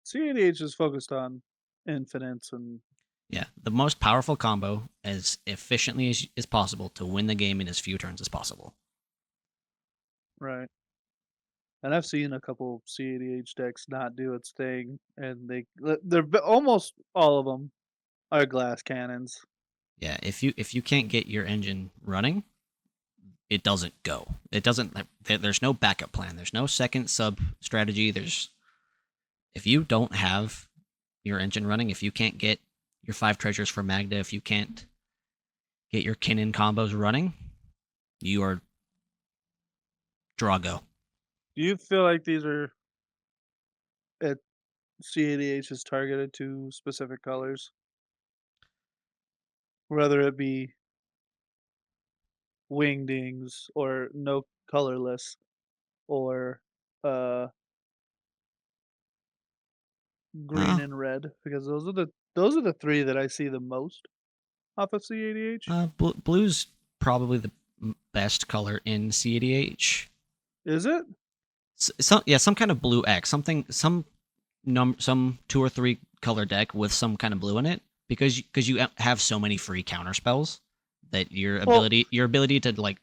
CADH is focused on infinites and Yeah, the most powerful combo as efficiently as possible to win the game in as few turns as possible. right. And I've seen a couple CADH decks not do its thing, and almost all of them are glass cannons. Yeah, if you can't get your engine running, it doesn't go. It doesn't. There's no backup plan. There's no second sub strategy. If you don't have your engine running, if you can't get your 5 treasures for Magda, if you can't get your Kinnan combos running, you are Drago. Do you feel like these are at CADH is targeted to specific colors? Whether it be wingdings or no colorless or uh green Uh, and red, because those are the three that I see the most off of CADH. Blue's probably the best color in CADH. Is it? Some kind of blue X, some 2 or 3 color deck with some kind of blue in it because you have so many free counter spells that your Well, ability to like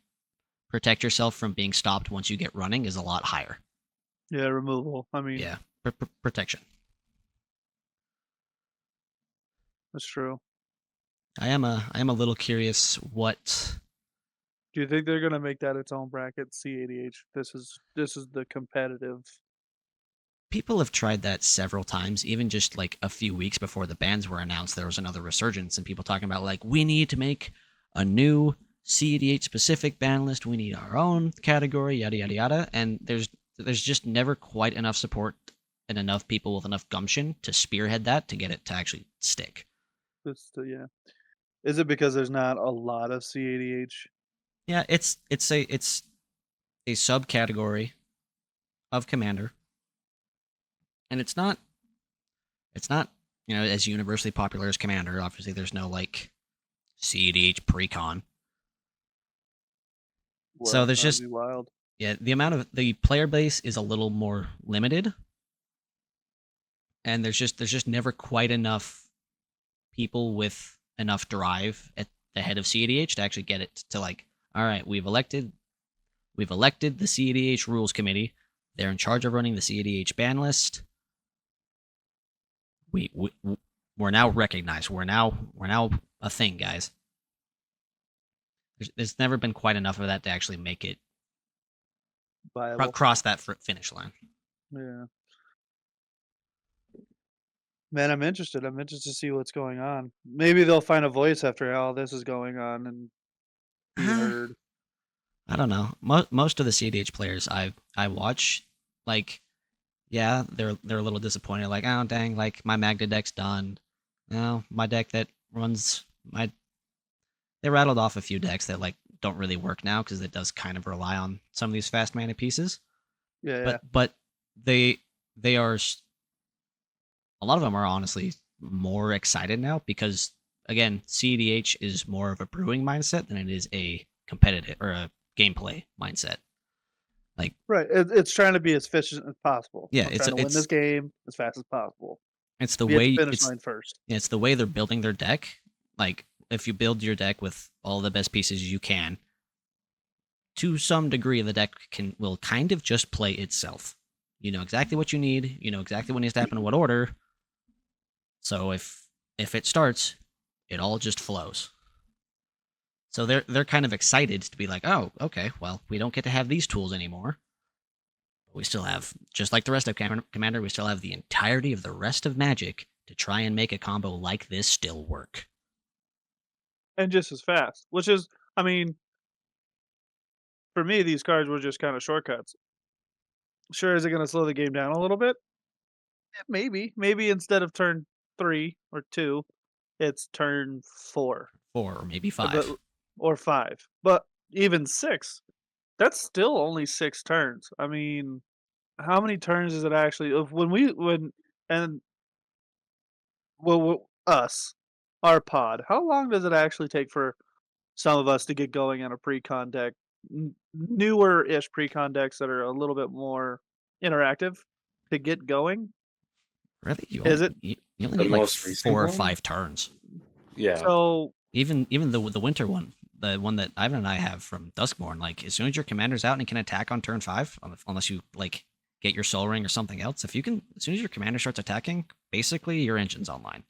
protect yourself from being stopped once you get running is a lot higher. yeah, removal. I mean, Yeah, protection. that's true. I am a little curious what Do you think they're gonna make that its own bracket, C80H? This is the competitive. People have tried that several times, even just like a few weeks before the bans were announced. There was another resurgence, and people talking about like we need to make a new C88 specific ban list. We need our own category, yada yada yada. And there's just never quite enough support and enough people with enough gumption to spearhead that to get it to actually stick. Yeah. Is it because there's not a lot of C80H? Yeah, it's a subcategory of Commander, and it's not as universally popular as Commander. Obviously, there's no like CEDH precon. So Well, there's that'd just be wild. yeah, the amount of the player base is a little more limited, and there's just never quite enough people with enough drive at the head of CEDH to actually get it to like, all right, we've elected the CEDH rules committee. They're in charge of running the CEDH ban list. We're now recognized. We're now a thing, guys. There's never been quite enough of that to actually make it Viable. cross that finish line. Yeah. Man, I'm interested. I'm interested to see what's going on. Maybe they'll find a voice after all this is going on and be heard. I don't know. Most of the CDH players I watch, like, yeah, they're a little disappointed. Like, oh dang, like my Magda deck's done. No, my deck that runs my. They rattled off a few decks that like don't really work now because it does kind of rely on some of these fast mana pieces. Yeah. But they are a lot of them are honestly more excited now because again, CDH is more of a brewing mindset than it is a competitive or a gameplay mindset. Like Right. It's trying to be as efficient as possible. yeah, I'm trying to win this game as fast as possible. it's the Be at the way finish line first. it's the way they're building their deck. Like if you build your deck with all the best pieces you can, to some degree the deck will kind of just play itself. You know exactly what you need, you know exactly what needs to happen in what order. So if it starts, it all just flows. So they're kind of excited to be like, oh, okay, well, we don't get to have these tools anymore. We still have, just like the rest of Commander, we still have the entirety of the rest of Magic to try and make a combo like this still work. And just as fast. Which is, I mean, for me, these cards were just kind of shortcuts. Sure, is it going to slow the game down a little bit? Maybe. Maybe instead of turn 3 or 2, it's turn 4. 4 or maybe 5. Or 5. But even 6, that's still only 6 turns. I mean, how many turns is it actually? Us, our pod, how long does it actually take for some of us to get going on a pre-con deck? Newer-ish pre-con decks that are a little bit more interactive to get going? Really? You Is only, it? you only The need like most recent 4 or one? 5 turns. Yeah. So Even the winter one, the one that Ivan and I have from Duskborn, like as soon as your commander's out and can attack on turn 5, unless you like get your Soul Ring or something else, if you can, as soon as your commander starts attacking, basically your engine's online.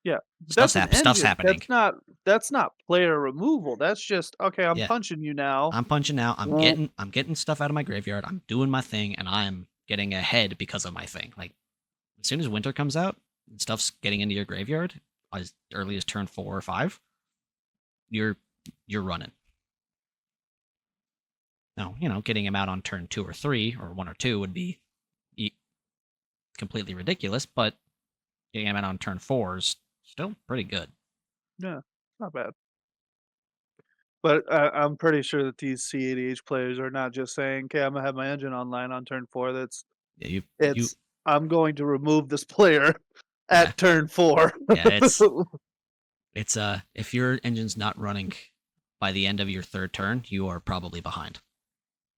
yeah, Stuff's that's an stuff's engine. happening. That's not player removal. That's just okay. I'm Yeah. punching you now. I'm punching out. Well- I'm getting stuff out of my graveyard. I'm doing my thing, and I'm getting ahead because of my thing. Like as soon as winter comes out and stuff's getting into your graveyard as early as turn 4 or 5, you're running. Now, getting him out on turn 2 or 3 or 1 or 2 would be completely ridiculous, but getting him out on turn 4 is still pretty good. Yeah, not bad. But I'm pretty sure that these C80H players are not just saying, "Okay, I'm gonna have my engine online on turn 4." Yeah, I'm going to remove this player at Yeah. turn 4. Yeah, it's if your engine's not running by the end of your 3rd turn, you are probably behind.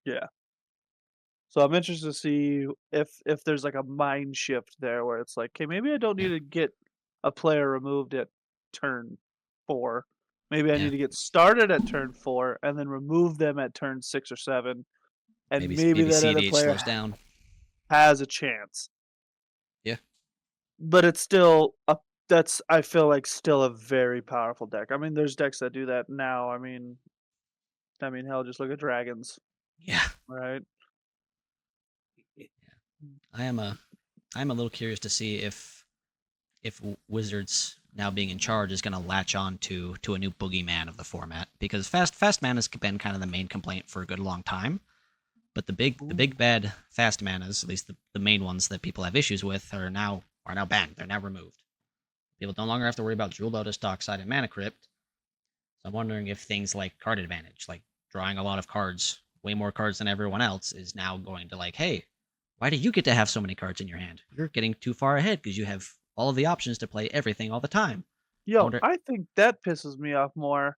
Yeah. So I'm interested to see if there's like a mind shift there where it's like, okay, maybe I don't need to get a player removed at turn 4. Maybe I Yeah. need to get started at turn 4 and then remove them at turn 6 or 7. And maybe that other CDH player slows down. has a chance. Yeah. But it's still I feel like still a very powerful deck. I mean, there's decks that do that now. I mean, I mean, hell, just look at dragons, Yeah. right? I'm a little curious to see if Wizards now being in charge is going to latch on to a new boogeyman of the format, because fast mana's been kind of the main complaint for a good long time. But the big bad fast manas, at least the main ones that people have issues with, are now banned. They're now removed. People no longer have to worry about Jewel Lotus, Dockside, and Mana Crypt. So I'm wondering if things like card advantage, like drawing a lot of cards, way more cards than everyone else, is now going to like, hey, why do you get to have so many cards in your hand? You're getting too far ahead because you have all of the options to play everything all the time. Yo, wonder- I think that pisses me off more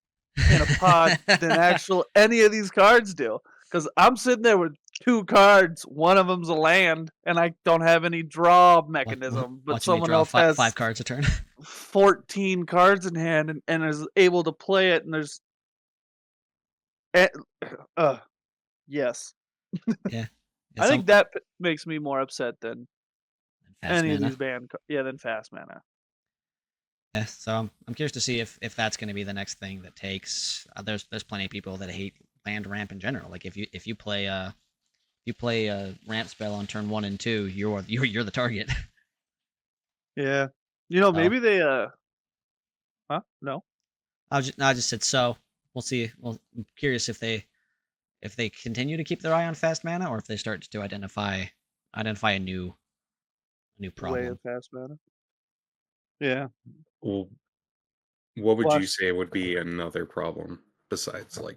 in a pod than actual any of these cards do. Because I'm sitting there with 2 cards, one of them's a land, and I don't have any draw mechanism, but Watching me someone draw else has 5 cards a turn. 14 cards in hand and is able to play it, and there's eh, yes. Yeah. I think that makes me more upset than fast any mana. of these than fast mana. Yeah, so I'm curious to see if that's going to be the next thing that takes. There's plenty of people that hate land ramp in general. Like if you play a ramp spell on turn 1 and 2, you're the target. Yeah. You know, maybe they huh? No. I just said so. We'll see. Well, I'm curious if they continue to keep their eye on fast mana, or if they start to identify a new Way problem. of fast mana. Yeah. Well, what would you Watch- say would be another problem besides like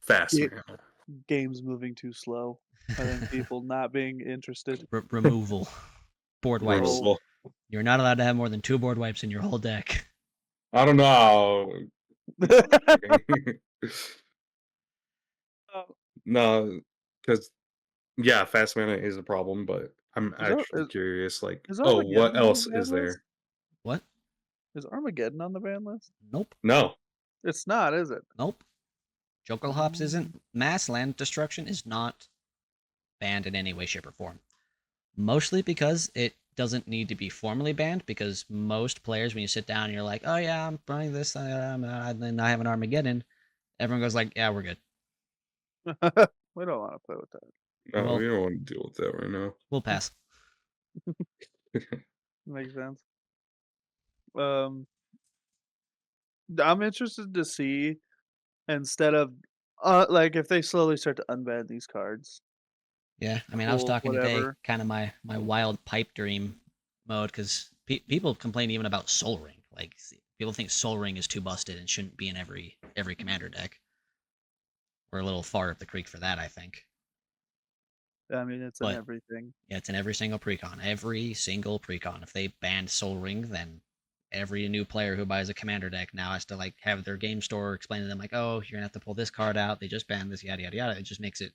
fast Yeah. mana? Games moving too slow. I think people not being interested. Removal. Board wipes. Removal. You're not allowed to have more than 2 board wipes in your whole deck. I don't know. No, because yeah, fast mana is a problem, but I'm actually curious. Like, is oh, Armageddon what on else the ban is list? there? What? Is Armageddon on the ban list? Nope. No. It's not, is it? Nope. Joker Hops isn't. Mass land destruction is not banned in any way, shape, or form. Mostly because it doesn't need to be formally banned, because most players, when you sit down and you're like, oh yeah, I'm running this, and I have an Armageddon, everyone goes like, yeah, we're good. We don't want to play with that. No, Well- we don't want to deal with that right now. We'll pass. Makes sense. I'm interested to see, instead of like, if they slowly start to unban these cards. Yeah, I mean, I was Cool, talking today, whatever. kind of my wild pipe dream mode, because people complain even about Soul Ring. Like, people think Soul Ring is too busted and shouldn't be in every commander deck. We're a little far up the creek for that, I think. I mean, it's in But- everything. Yeah, it's in every single precon. Every single precon. If they banned Soul Ring, then every new player who buys a commander deck now has to like have their game store explain to them like, oh, you're gonna have to pull this card out. They just banned this, yada yada yada. It just makes it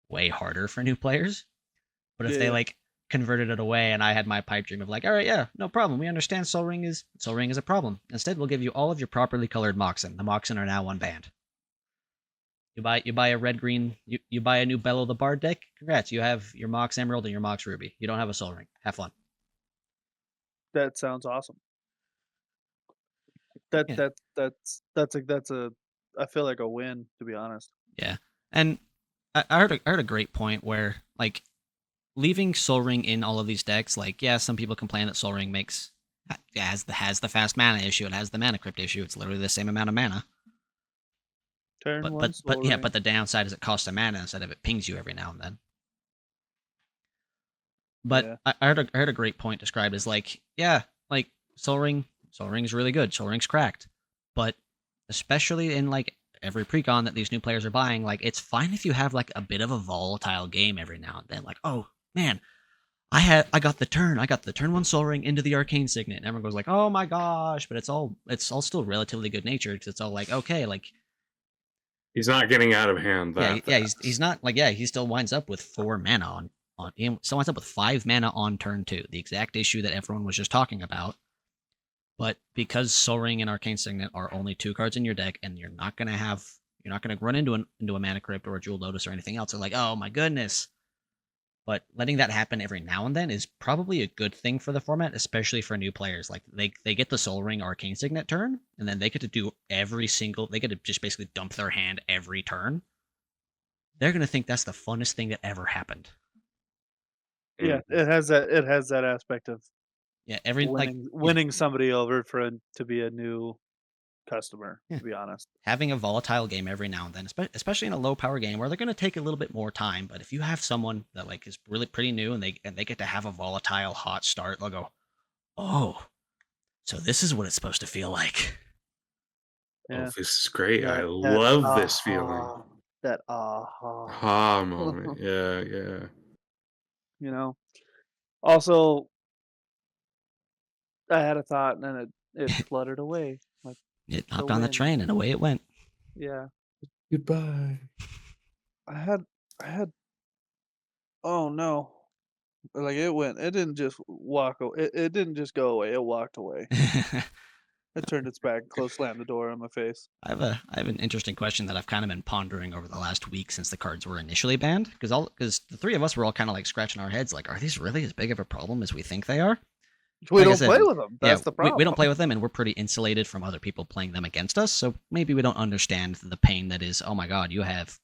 way harder for new players. But if they Yeah. like converted it away, and I had my pipe dream of like, all right, yeah, no problem. We understand Soul Ring is a problem. Instead, we'll give you all of your properly colored Moxen. The Moxen are now unbanned. You buy a red green. You buy a new Bellow the Bard deck. Congrats, you have your Mox Emerald and your Mox Ruby. You don't have a Soul Ring. Have fun. That sounds awesome. That's a I feel like a win, to be honest. Yeah, and I heard a great point where like leaving Soul Ring in all of these decks. Like, yeah, some people complain that Soul Ring has the fast mana issue. It has the Mana Crypt issue. It's literally the same amount of mana. Turn But one. but Soul yeah, Ring. but the downside is it costs a mana instead of it pings you every now and then. But Yeah. I heard a great point described as like, yeah, like Soul Ring's really good. Soul Ring's cracked, but especially in like every precon that these new players are buying, like it's fine if you have like a bit of a volatile game every now and then. Like, oh man, I got the turn 1 Soul Ring into the Arcane Signet, and everyone goes like, oh my gosh, but it's all still relatively good natured, because it's all like, okay, like He's not getting out of hand. he's not like, he still winds up with 4 mana on he still winds up with 5 mana on turn 2, the exact issue that everyone was just talking about. But because Soul Ring and Arcane Signet are only 2 cards in your deck, and you're not gonna run into a Mana Crypt or a Jewel Lotus or anything else, they're like, oh my goodness, But letting that happen every now and then is probably a good thing for the format, especially for new players. Like they get the Soul Ring Arcane Signet turn, and then they get to do they get to just basically dump their hand every turn. They're gonna think that's the funnest thing that ever happened. Yeah, Mm. it has that aspect of Yeah, every like winning somebody over to be a new customer, Yeah. to be honest. having a volatile game every now and then, especially in a low power game where they're gonna take a little bit more time. But if you have someone that like is really pretty new and they get to have a volatile hot start, they'll go, oh, so this is what it's supposed to feel like. Yeah. Oh, this is great. I That love this feeling. aha, that aha, Ha moment. Yeah, yeah. you know? Also, I had a thought and then it fluttered away. Like, It the hopped on the wind. train and away it went. Yeah. Goodbye. I had oh no. Like it didn't just walk away. It didn't just go away. It walked away. It turned its back, closed, slammed the door in my face. I have an interesting question that I've kind of been pondering over the last week since the cards were initially banned, because the three of us were all kind of like scratching our heads, like, are these really as big of a problem as we think they are? We Like I don't said, play with them. Yeah, That's the problem. we don't play with them, and we're pretty insulated from other people playing them against us. So maybe we don't understand the pain that is. Oh my God, you have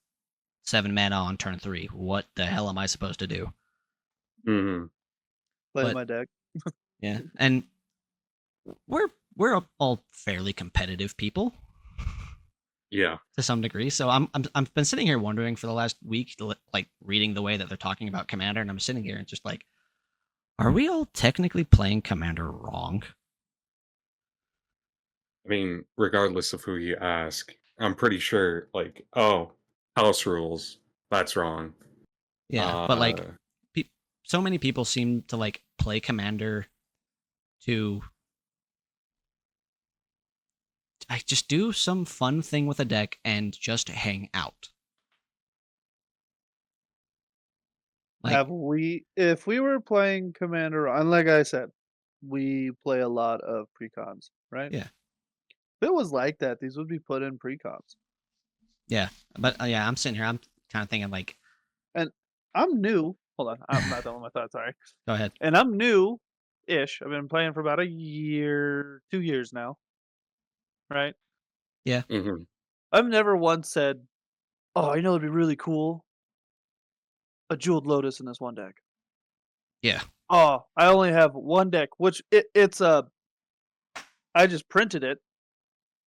7 mana on turn 3. What the hell am I supposed to do? Hmm. Play but- my deck. Yeah, and we're all fairly competitive people Yeah. to some degree. So I've been sitting here wondering for the last week, like reading the way that they're talking about Commander, and I'm sitting here and just like, are we all technically playing Commander wrong? I mean, regardless of who you ask, I'm pretty sure, like, oh, house rules. That's wrong. Yeah, but like, Uh, so many people seem to like play Commander to I just do some fun thing with a deck and just hang out. Like, If we were playing Commander, and like I said, we play a lot of precons, right? Yeah. If it was like that, these would be put in precons. yeah, but yeah, I'm sitting here. I'm kind of thinking like, I'm new. Hold on, I'm not done with my thoughts. Sorry. go ahead. And I'm new-ish. I've been playing for about 2 years now, right? mhm. I've never once said, "Oh, you know, it'd be really cool, a Jeweled Lotus in this one deck." Yeah, Oh, I only have one deck, which it's a. I just printed it,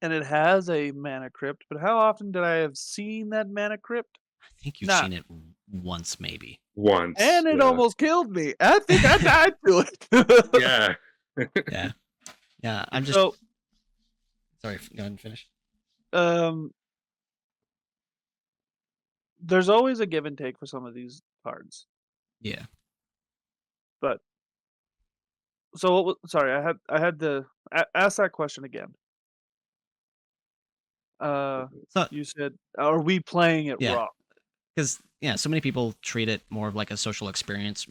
and it has a Mana Crypt. But how often did I have seen that Mana Crypt? I think you've Nah. seen it once, maybe. Once. And it yeah. almost killed me. I think I died to it. Yeah. Yeah, yeah. I'm just So, sorry. Go ahead and finish. there's always a give and take for some of these cards. Yeah, But so what was, sorry, I had to ask that question again. so You said, "Are we playing it Yeah. wrong?" because yeah, so many people treat it more of like a social experience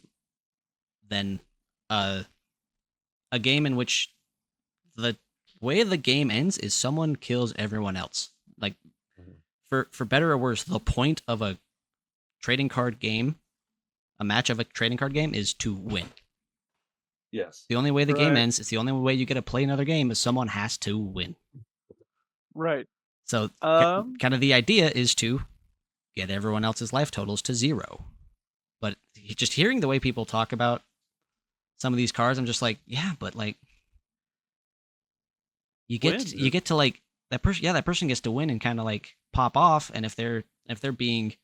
than a game in which the way the game ends is someone kills everyone else. Like, for better or worse, the point of a trading card game, a match of a trading card game, is to win. Yes. The only way the game Right. ends, it's the only way you get to play another game, is someone has to win. Right. So kind of the idea is to get everyone else's life totals to 0. But just hearing the way people talk about some of these cards, I'm just like, yeah, but like you get to like that person. Yeah, that person gets to win and kind of like pop off. And if they're being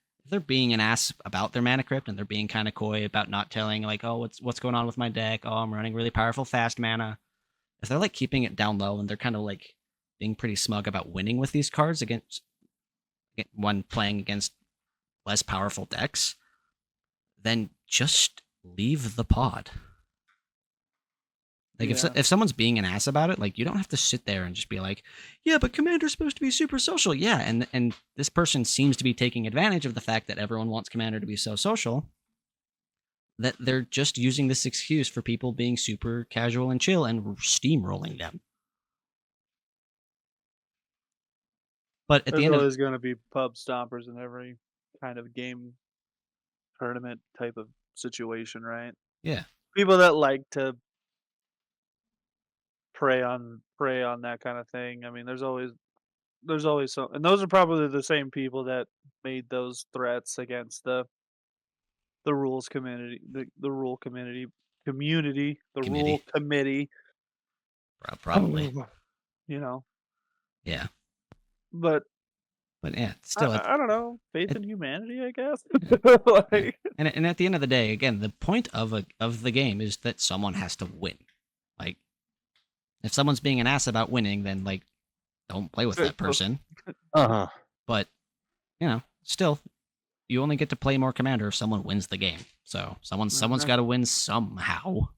an ass about their Mana Crypt and they're being kind of coy about not telling like, oh, what's going on with my deck? Oh, I'm running really powerful fast mana. If they're like keeping it down low and they're kind of like being pretty smug about winning with these cards against when playing against less powerful decks, then just leave the pod. Like Yeah. if someone's being an ass about it, like you don't have to sit there and just be like, yeah, but Commander's supposed to be super social. Yeah, and this person seems to be taking advantage of the fact that everyone wants Commander to be so social, that they're just using this excuse for people being super casual and chill and steamrolling them. But at There's the end of always going to be pub stompers in every kind of game tournament type of situation, right? Yeah. People that like to prey on that kind of thing. I mean, there's always some, and those are probably the same people that made those threats against the rules community, the rule community, the rule committee. Probably. You know, Yeah. but But yeah, I, still, I I don't know, faith it- in humanity, I guess. Yeah. Like, and at the end of the day, again, the point of the game is that someone has to win. Like, if someone's being an ass about winning, then like, don't play with that person. Uh-huh. But still, you only get to play more commander if someone wins the game. So someone's got to win somehow.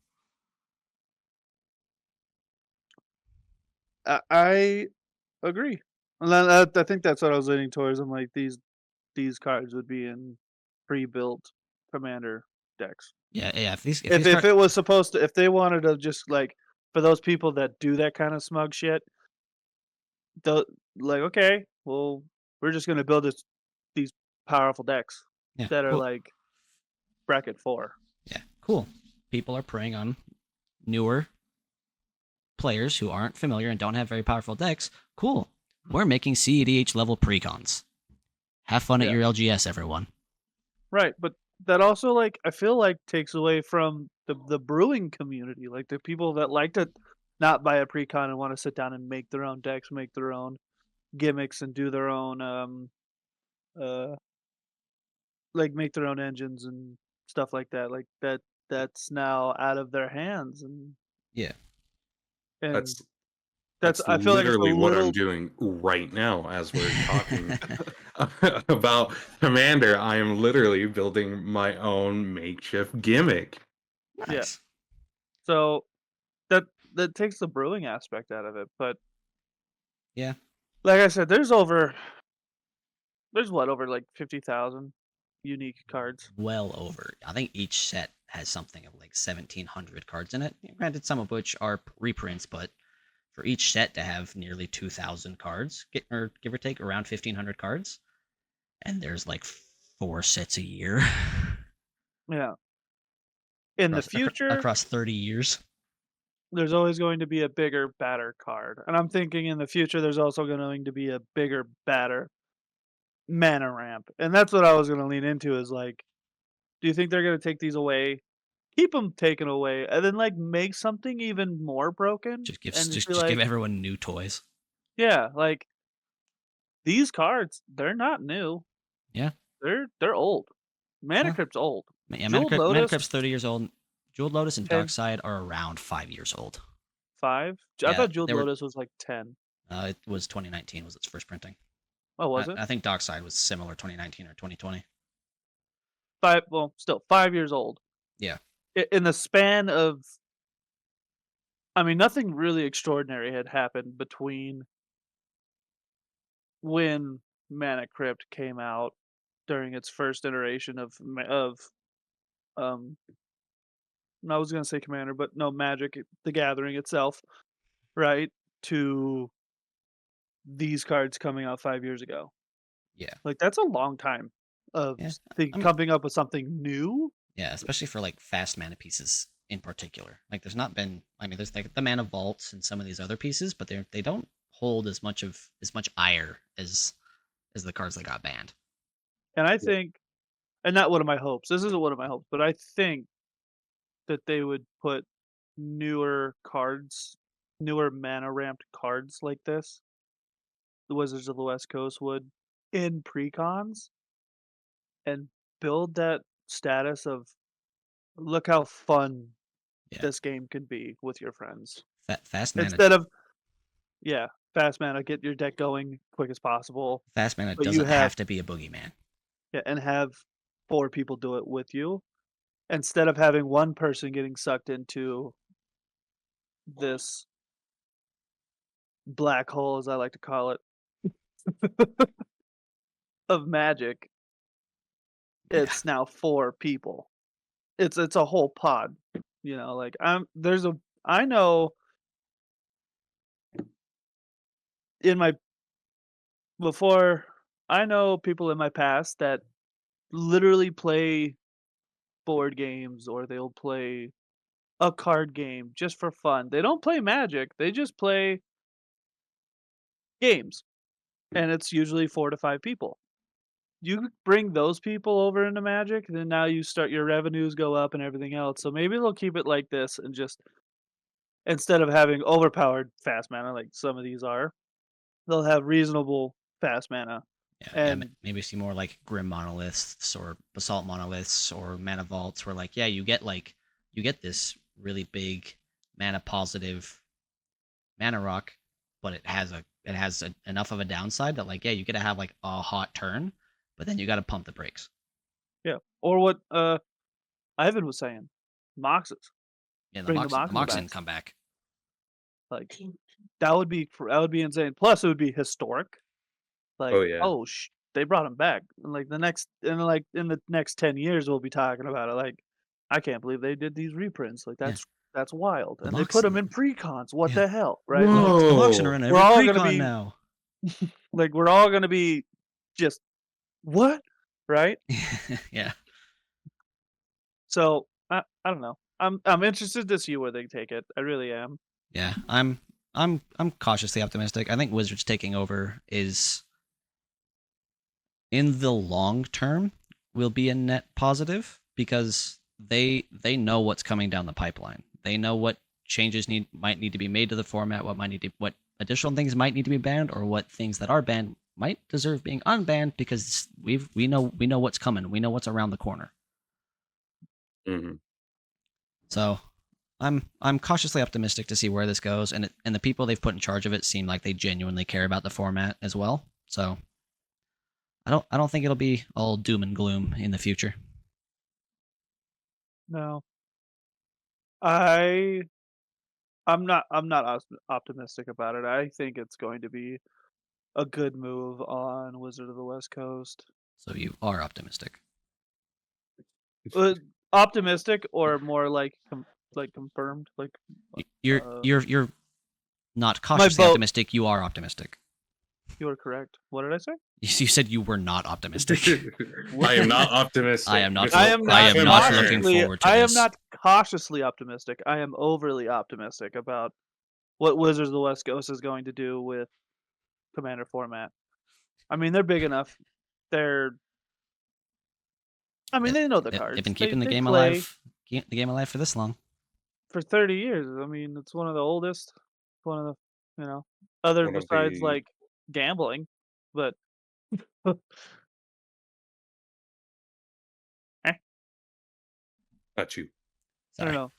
I agree. And then I think that's what I was leaning towards. I'm like, these cards would be in pre-built commander decks. Yeah. If these If it was supposed to, if they wanted to just like, for those people that do that kind of smug shit, like, okay, well, we're just gonna build these powerful decks yeah, that are cool. like bracket 4. Yeah, cool. People are preying on newer players who aren't familiar and don't have very powerful decks. Cool. We're making CEDH level precons. Have fun at Yeah. your LGS, everyone. Right, but that also, like, I feel like takes away from the brewing community, like the people that like to not buy a precon and want to sit down and make their own decks, make their own gimmicks, and do their own uh like make their own engines and stuff like that. Like that's now out of their hands, and Yeah. That's that's that's I feel like it's a literally what I'm little doing right now as we're talking about Commander. I am literally building my own makeshift gimmick. Nice. Yeah. So that takes the brewing aspect out of it, but Yeah. like I said, there's what, over like 50,000 unique cards. Well over. I think each set has something of like 1,700 cards in it. Granted, some of which are reprints, but for each set to have nearly 2,000 cards, or give or take around 1,500 cards, and there's like 4 sets a year Yeah. In the across, future, across 30 years. there's always going to be a bigger, badder card. And I'm thinking in the future, there's also going to be a bigger, badder mana ramp. And that's what I was going to lean into is like, do you think they're going to take these away? Keep them taken away, and then like make something even more broken, Just give and just, be just give like, everyone new toys. yeah, like these cards, they're not new. Yeah. They're old. Mana Yeah. Crypt's old. Yeah, Jeweled Mana Lotus, Crypt's 30 years old. Jeweled Lotus and 10. Darkside are around 5 years old. 5. I Yeah, thought Jeweled they were- Lotus was like 10. It was 2019 was its first printing. Oh, was it? I think Darkside was similar 2019 or 2020. 5. Well, still 5 years old. Yeah. In the span of, I mean, nothing really extraordinary had happened between when Mana Crypt came out during its first iteration of um I was gonna say Commander, but no, Magic the Gathering itself, right? To these cards coming out 5 years ago. Yeah. Like that's a long time of Yeah. coming up with something new. Yeah, especially for like fast mana pieces in particular. Like there's not been there's like the mana vaults and some of these other pieces, but they don't hold as much ire as the cards that got banned. And I think, and not one of my hopes. This isn't one of my hopes, but I think that they would put newer cards, newer mana ramped cards like this, the Wizards of the West Coast would, in precons, and build that status of look how fun Yeah. this game could be with your friends. Fast mana Instead of, yeah, fast mana, get your deck going quick as possible. Fast mana but you doesn't have- have to be a boogeyman. Yeah, and have 4 people do it with you, instead of having one person getting sucked into this black hole, as I like to call it, of magic. Yeah. It's now 4 people. It's a whole pod. You know, like I know in my I know people in my past that literally play board games or they'll play a card game just for fun. They don't play Magic. They just play games, and it's usually 4 to 5 people. You bring those people over into Magic, then now you start your revenues go up and everything else. So maybe they'll keep it like this and just instead of having overpowered fast mana like some of these are, they'll have reasonable fast mana. Yeah, And maybe see more like Grim Monoliths or Basalt Monoliths or Mana Vaults, where like, yeah, you get this really big mana positive mana rock, but it has enough of a downside that like, yeah, you gotta have like a hot turn, but then you gotta pump the brakes. yeah, or what Ivan was saying, Moxes. Yeah, the Bring the Moxen Moxen back. come back. Like that would be insane. Plus, it would be historic. Like, Oh, yeah. they brought him back. And like in the next 10 years, we'll be talking about it. Like, I can't believe they did these reprints. Like Yeah. that's wild. The And they put them Moxen. in precons. What Yeah. the hell, right? The Moxen are in every We're all gonna precon be- now. Like we're all gonna be just what, right? Yeah. So I don't know. I'm interested to see where they take it. I really am. Yeah, I'm cautiously optimistic. I think Wizards taking over is in the long term will be a net positive because they know what's coming down the pipeline. They know what changes might need to be made to the format, what additional things might need to be banned, or what things that are banned might deserve being unbanned because we know what's coming. We know what's around the corner. hmm So I'm cautiously optimistic to see where this goes, and the people they've put in charge of it seem like they genuinely care about the format as well. So I don't think it'll be all doom and gloom in the future. No. I'm not optimistic about it. I think it's going to be a good move on Wizard of the West Coast. So you are optimistic. Optimistic or more like confirmed, like You're not cautiously boat- optimistic. You are optimistic. you are correct. What did I say? You said you were not optimistic. I am not optimistic. I am not- I am I am not cautiously- looking forward to I am this. not cautiously optimistic. I am overly optimistic about what Wizards of the West Coast is going to do with Commander format. I mean, they're big enough. They know the cards. They've been keeping the game play alive. The game alive for this long. for 30 years. I mean, it's one of the oldest. One of the, other One of besides the- like gambling, but Not you. I don't Sorry. know.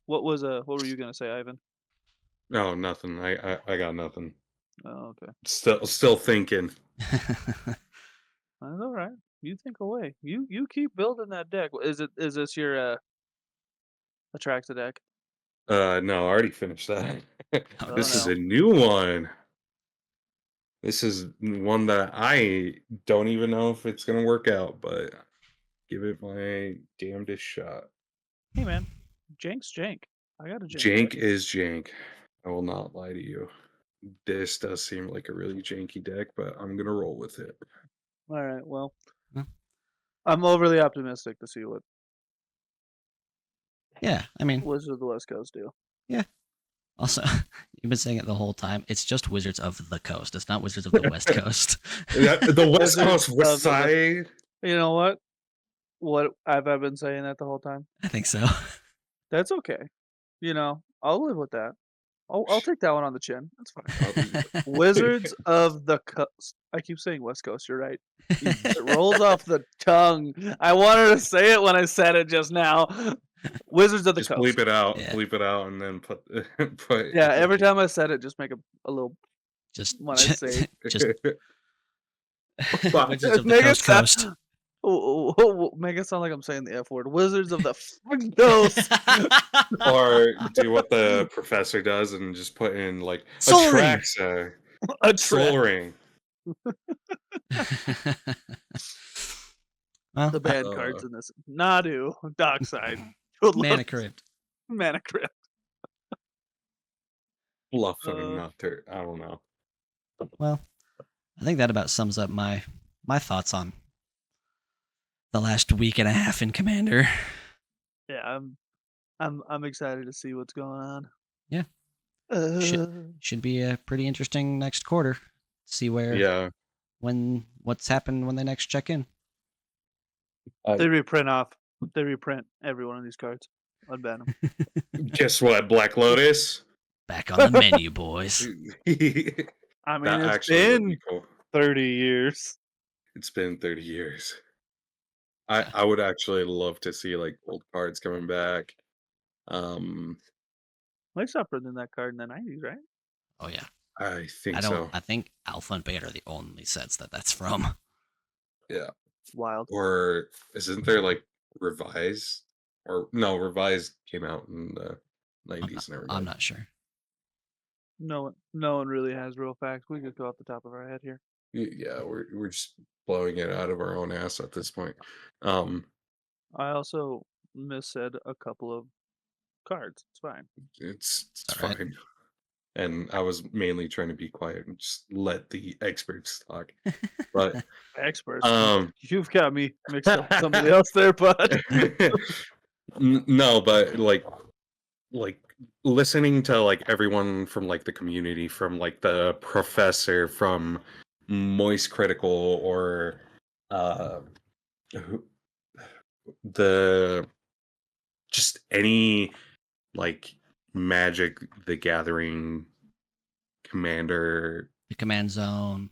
What were you gonna say, Ivan? No, nothing. I got nothing. Oh, okay. Still thinking. That's all right. You think away. You keep building that deck. Is this your Atraxa deck? No, I already finished that. Oh, This is no. a new one. This is one that I don't even know if it's gonna work out, but give it my damnedest shot. Hey man, Jank's Jank. I got a Jank deck. is jank. I will not lie to you. This does seem like a really janky deck, but I'm gonna roll with it. All right. Well, Hmm. I'm overly optimistic to see what Yeah, I mean, Wizards of the West Coast do. also, you've been saying it the whole time. It's just Wizards of the Coast. It's not Wizards of the West Coast. The West Wizards Coast, of West the- Side. You know what? What I've been saying that the whole time. I think so. That's okay. I'll live with that. I'll take that one on the chin. That's fine. Wizards of the Coast. I keep saying West Coast. You're right. It rolls off the tongue. I wanted to say it when I said it just now. Wizards of the Just Coast. bleep it out. Yeah. Bleep it out, and then put. Yeah, every time I said it, just make a little. Just When I say- just Fuck. Wizards of the Make it Coast sound- Coast. Make it sound like I'm saying the F word. Wizards of the fucking Coast. Or do what the professor does and just put in like Soul Ring. Atraxa, A Soul Ring. Well, The bad Uh, cards in this. Nadu, Dockside, Good Mana Luck, Crypt. Mana Crypt. Bluffing Uh, Nocturne. I don't know. Well, I think that about sums up my thoughts on the last week and a half in Commander. Yeah, I'm excited to see what's going on. Yeah. Should be a pretty interesting next quarter. See Yeah. what's happened when they next check in. They reprint every one of these cards. Unban them. Guess what, Black Lotus? Back on the menu, boys. I mean, That it's actually would been be cool. 30 years. It's been 30 years. I would actually love to see like old cards coming back. They stopped printing that card in the 90s, right? Oh yeah. I think I don't. so. I think Alpha and Beta are the only sets that's from. Yeah. Wild. Or isn't there like Revised? Or no, Revised came out in the 90s. Never I'm mind. not sure. No one really has real facts. We could go off the top of our head here. Yeah, we're just blowing it out of our own ass at this point. I also missaid a couple of cards. It's fine. It's All right. fine. And I was mainly trying to be quiet and just let the experts talk. But Experts. You've got me mixed up with somebody else there, bud. No, but like listening to like everyone from like the community, from like the professor, from Moist Critical, or who- the just any like Magic the Gathering commander, The Command Zone.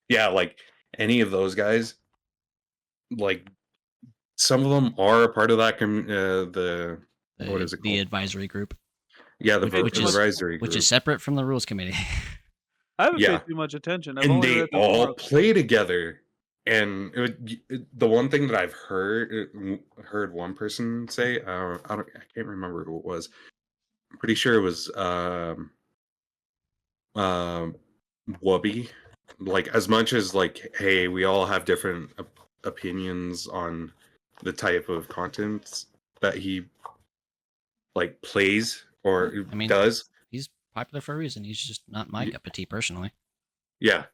yeah, like any of those guys, like some of them are a part of that what is it The called? advisory group, Yeah, the which is- advisory which group. is separate from the rules committee. I haven't Yeah. paid too much attention. I've And only they read the all forums. play together. And the one thing that I've heard one person say, I can't remember who it was. I'm pretty sure it was Wubby. Like, as much as like, hey, we all have different opinions on the type of content that he like plays or I mean, does. He's popular for a reason. He's just not my cup of tea personally. Yeah.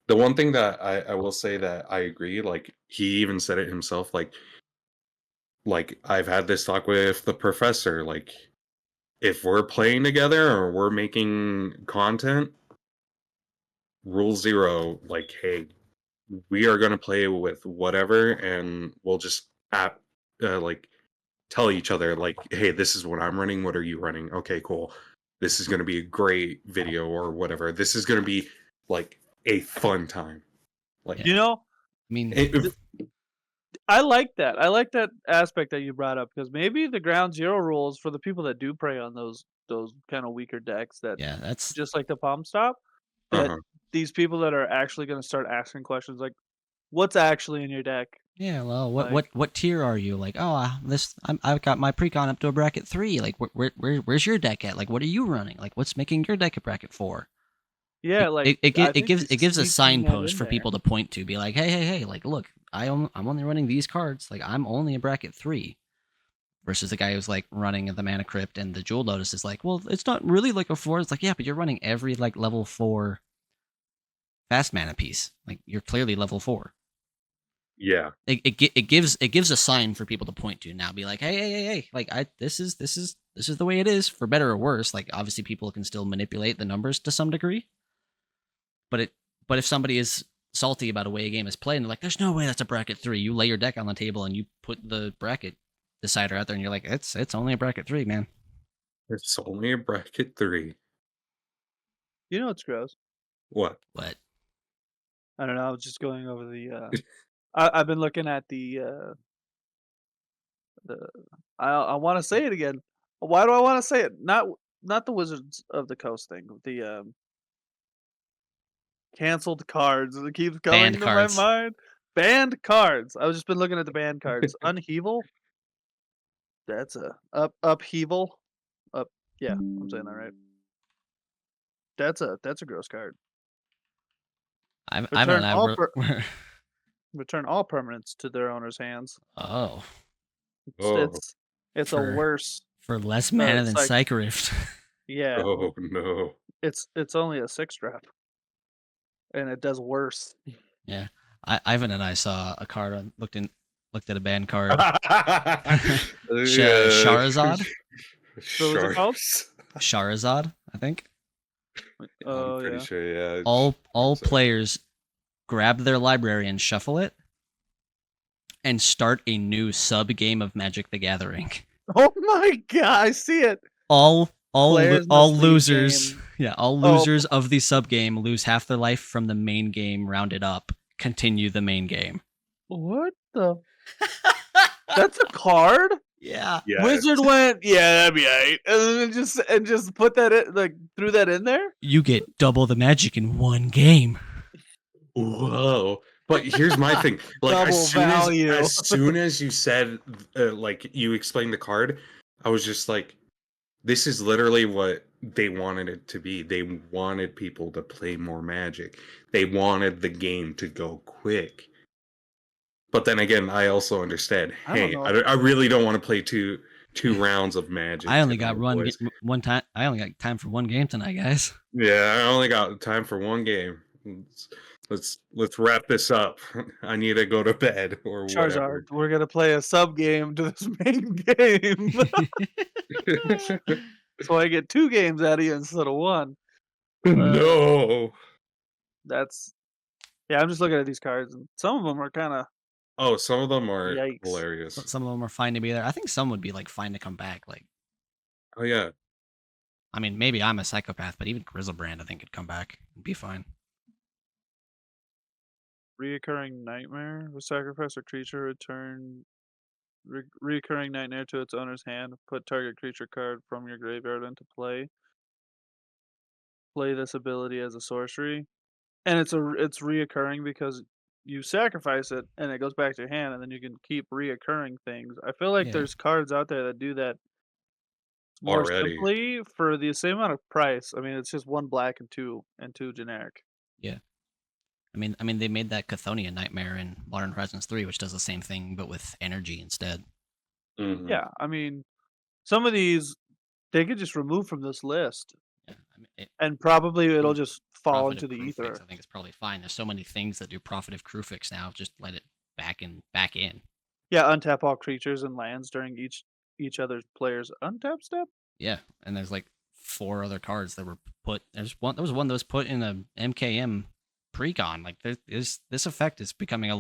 The one thing that I will say that I agree, like he even said it himself, like I've had this talk with the professor, like if we're playing together or we're making content, rule 0, like, hey, we are gonna play with whatever, and we'll just like tell each other, like, hey, this is what I'm running, what are you running? Okay, cool. This is gonna be a great video or whatever. This is gonna be like a fun time. Like, Yeah. You know, I mean, I like that. I like that aspect that you brought up because maybe the ground zero rules for the people that do prey on those kind of weaker decks that yeah, that's just like the palm stop, that uh-huh. these people that are actually going to start asking questions like, "What's actually in your deck?" yeah. Well, Like- what tier are you? Like, oh, I've got my precon up to a bracket 3. Like, where's your deck at? Like, what are you running? Like, what's making your deck a bracket 4? Yeah, like it I think gives he's a sneaking that signpost in for there. people to point to, be like, hey, like, look, I'm only running these cards. Like, I'm only a bracket 3. Versus the guy who's like running the Mana Crypt and the Jewel Lotus is like, well, it's not really like a 4. It's like, yeah, but you're running every like level 4 fast mana piece. Like, you're clearly level 4. Yeah. It gives a sign for people to point to now. Be like, hey, like this is the way it is, for better or worse. Like, obviously people can still manipulate the numbers to some degree. But if somebody is salty about a way a game is played and they're like, there's no way that's a bracket 3, you lay your deck on the table and you put the bracket decider out there and you're like, it's only a bracket 3, man. It's only a bracket 3. You know what's gross? What? But I don't know. I was just going over the. I've been looking at the. I want to say it again. Why do I want to say it? Not the Wizards of the Coast thing. The canceled cards. It keeps coming Banned to cards. my mind. Banned cards. I've just been looking at the banned cards. Upheaval. That's a upheaval. Yeah, I'm saying that right. That's a gross card. I've Return all never. Return all permanents to their owner's hands. Oh, It's a For- worse. for less mana than Psych- Psych Rift. Yeah, Oh no. it's only a 6 drop, and it does worse. Ivan and I saw a card looked looked at a banned card. Yeah. Charizard? So what's it called? Charizard, I think. Oh, I'm pretty yeah. sure, yeah. All Charizard. players grab their library and shuffle it, and start a new sub game of Magic the Gathering. Oh my god, I see it. All Players must leave losers, game. yeah, all losers of the sub game lose half their life from the main game. Rounded up, continue the main game. What the? That's a card. Yeah, Yeah. Wizard went, yeah, that'd be right, and then just put that in, like threw that in there. you get double the magic in one game. Whoa. But here's my thing. Like Double value. as soon as you said like you explained the card, I was just like, this is literally what they wanted it to be. They wanted people to play more Magic. They wanted the game to go quick. But then again, I also understand. I don't Hey, know. I really don't want to play two rounds of Magic. I only tonight, got boys. one time. I only got time for one game tonight, guys. Yeah, I only got time for one game. Let's wrap this up. I need to go to bed or whatever. Charizard, we're gonna play a sub game to this main game, so I get 2 games out of you instead of 1. No. That's yeah. I'm just looking at these cards, and some of them are kind of Oh, some of them are Yikes. hilarious. Some of them are fine to be there. I think some would be like fine to come back. Like, Oh yeah. I mean, maybe I'm a psychopath, but even Grizzlebrand, I think, could come back and be fine. reoccurring nightmare. With sacrifice a creature, return reoccurring nightmare to its owner's hand. Put target creature card from your graveyard into play. Play this ability as a sorcery, and it's reoccurring because you sacrifice it and it goes back to your hand, and then you can keep reoccurring things. I feel like Yeah. there's cards out there that do that more Already. simply for the same amount of price. I mean, it's just 1 black and 2 generic. Yeah. I mean, they made that Chthonian Nightmare in Modern Horizons 3, which does the same thing but with energy instead. Mhm. Yeah, I mean, some of these they could just remove from this list, Yeah, I mean, and probably it'll just fall Prophet into of the Crufix, ether. I think it's probably fine. There's so many things that do Prophet of Crufix now. Just let it back in. Yeah, untap all creatures and lands during each other player's untap step. Yeah, and there's like 4 other cards that were put. There was one that was put in a MKM precon. Like this effect is becoming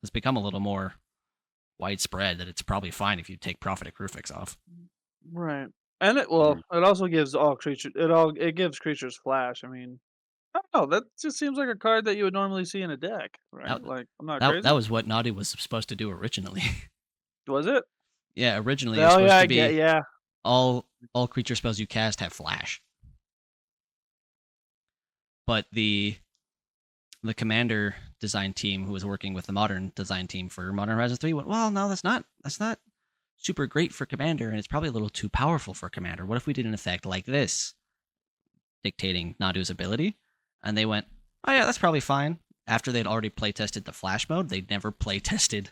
it's become a little more widespread. That it's probably fine if you take Prophet of Crufix off. Right. And it also gives all creatures it gives creatures flash. I mean, I don't know, that just seems like a card that you would normally see in a deck, right? That- Like, I'm not That crazy. that was what Nadu was supposed to do originally. Was it? Yeah, originally it was Oh supposed yeah, to I be get yeah. all creature spells you cast have flash. But the commander design team who was working with the modern design team for Modern Horizons 3 went, well, no, that's not super great for commander, and it's probably a little too powerful for commander. What if we did an effect like this, dictating Nadu's ability? And they went, oh yeah, that's probably fine. After they'd already play tested the flash mode, they'd never play tested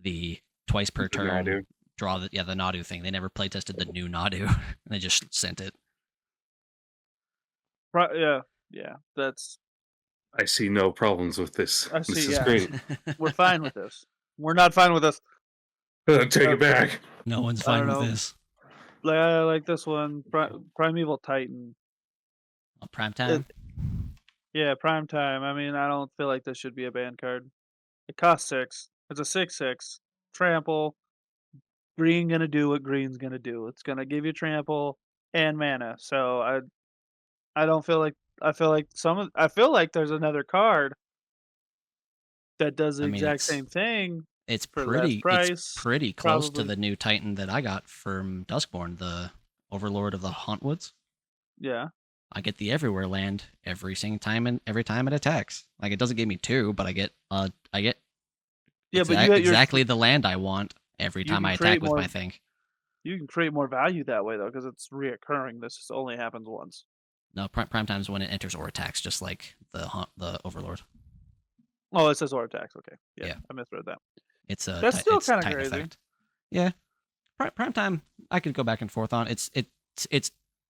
the twice per The turn Nadu. draw the Nadu thing. They never play tested the new Nadu. And they just sent it. Yeah. That's I see no problems with this. I This see, is yeah. great. we're fine with this. We're not fine with this. Take it back. No one's I fine don't with know. this. I like this one, Primeval Titan. Prime time. Yeah, prime time. I mean, I don't feel like this should be a ban card. It costs 6. It's a 6/6 trample. Green gonna do what green's gonna do. It's gonna give you trample and mana. So I don't feel like I feel like there's another card that does the I mean, exact it's- same thing. It's for less pretty. price, It's pretty close to probably. the new Titan that I got from Duskborn, the Overlord of the Hauntwoods. Yeah. I get the Everywhere land every single time, and every time it attacks. Like, it doesn't give me 2, but I get Yeah, but you get exactly the land I want every you time can I create attack with more- my thing. you can create more value that way though, because it's reoccurring. This just only happens once. No, prime time is when it enters or attacks, just like the Overlord. Oh, it says or attacks. Okay. Yeah, Yeah. I misread that. It's a That's still it's kinda Titan crazy. effect. Yeah, prime time. I could go back and forth on. It's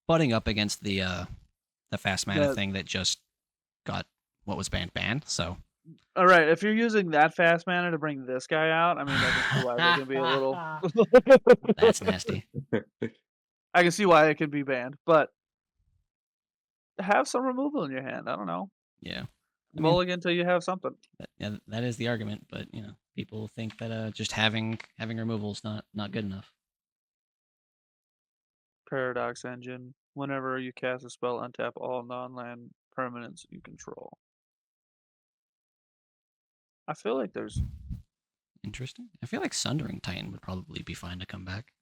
butting up against the fast mana Yeah. thing that just got what was banned. So All right, if you're using that fast mana to bring this guy out, I mean, I can see why they can be a little. That's nasty. I can see why it could be banned, but have some removal in your hand. I don't know. Yeah. I mean, Mulligan until you have something. yeah, that is the argument, but people think that just having removal is not good enough. Paradox Engine. Whenever you cast a spell, untap all non-land permanents you control. I feel like there's Interesting. I feel like Sundering Titan would probably be fine to come back.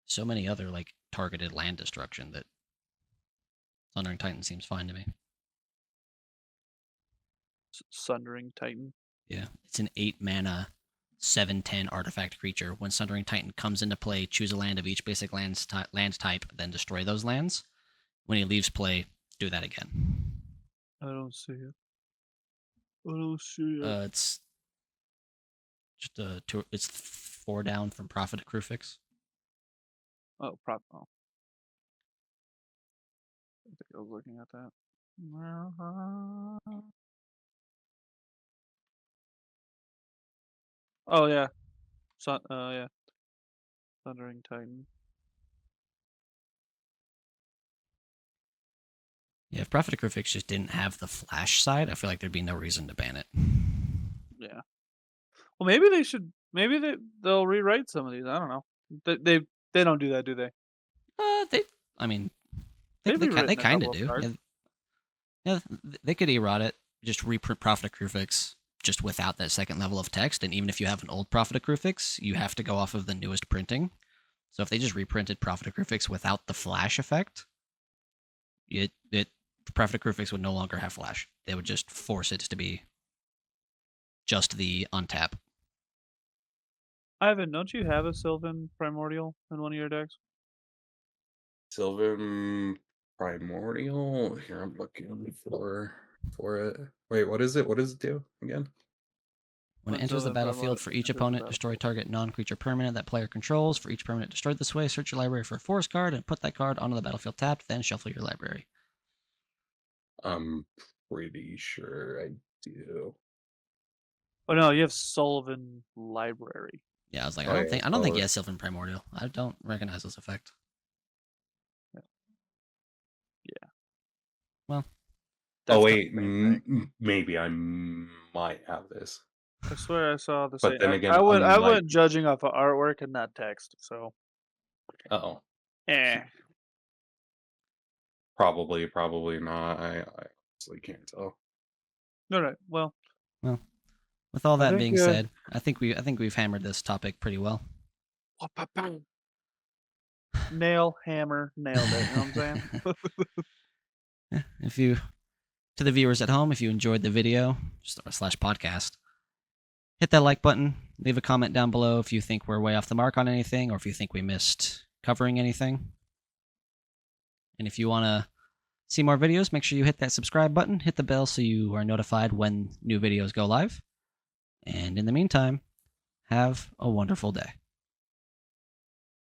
So many other like targeted land destruction that Sundering Titan seems fine to me. Sundering Titan. Yeah, it's an 8 mana, 7/10 artifact creature. When Sundering Titan comes into play, choose a land of each basic land type, then destroy those lands. When he leaves play, do that again. I don't see it. I don't see it. It's just it's 4 down from Prophet of Krufix. Oh. I think I was looking at that. Oh yeah. Yeah. Thundering Titan. Yeah, if Prophet of Krufix just didn't have the flash side, I feel like there'd be no reason to ban it. Yeah. Well, maybe they should. Maybe they'll rewrite some of these. I don't know. They don't do that, do they? I mean, They've they rewritten a kind of couple do. of cards. Yeah, they could errot it, just reprint Prophet of Krufix just without that second level of text. And even if you have an old Prophet of Krufix, you have to go off of the newest printing. So if they just reprinted Prophet of Krufix without the flash effect, Prophet of Krufix would no longer have flash. They would just force it to be just the untap. Ivan, don't you have a Sylvan Primordial in one of your decks? Sylvan Primordial. Here, I'm looking for it. Wait, what is it? What does it do again? When it enters the battlefield, for each opponent, destroy target non-creature permanent that player controls. For each permanent destroyed this way, search your library for a forest card and put that card onto the battlefield tapped, then shuffle your library. I'm pretty sure I do. Oh no, you have Sullivan Library. Yeah, I was like, Oh, I don't yeah, think he oh. has Sylvan Primordial. I don't recognize this effect. Yeah. Well. Oh wait, maybe I might have this. I swear I saw the But same. then again, I went judging off of artwork and not text, so. Oh. Eh. Probably not. I honestly can't tell. All right. Well. With all that being said, I think we've hammered this topic pretty well. Nail, hammer, nailed it. You know what I'm saying? Yeah, to the viewers at home, if you enjoyed the video / podcast, hit that like button. Leave a comment down below if you think we're way off the mark on anything, or if you think we missed covering anything. And if you want to see more videos, make sure you hit that subscribe button, hit the bell so you are notified when new videos go live. And in the meantime, have a wonderful day.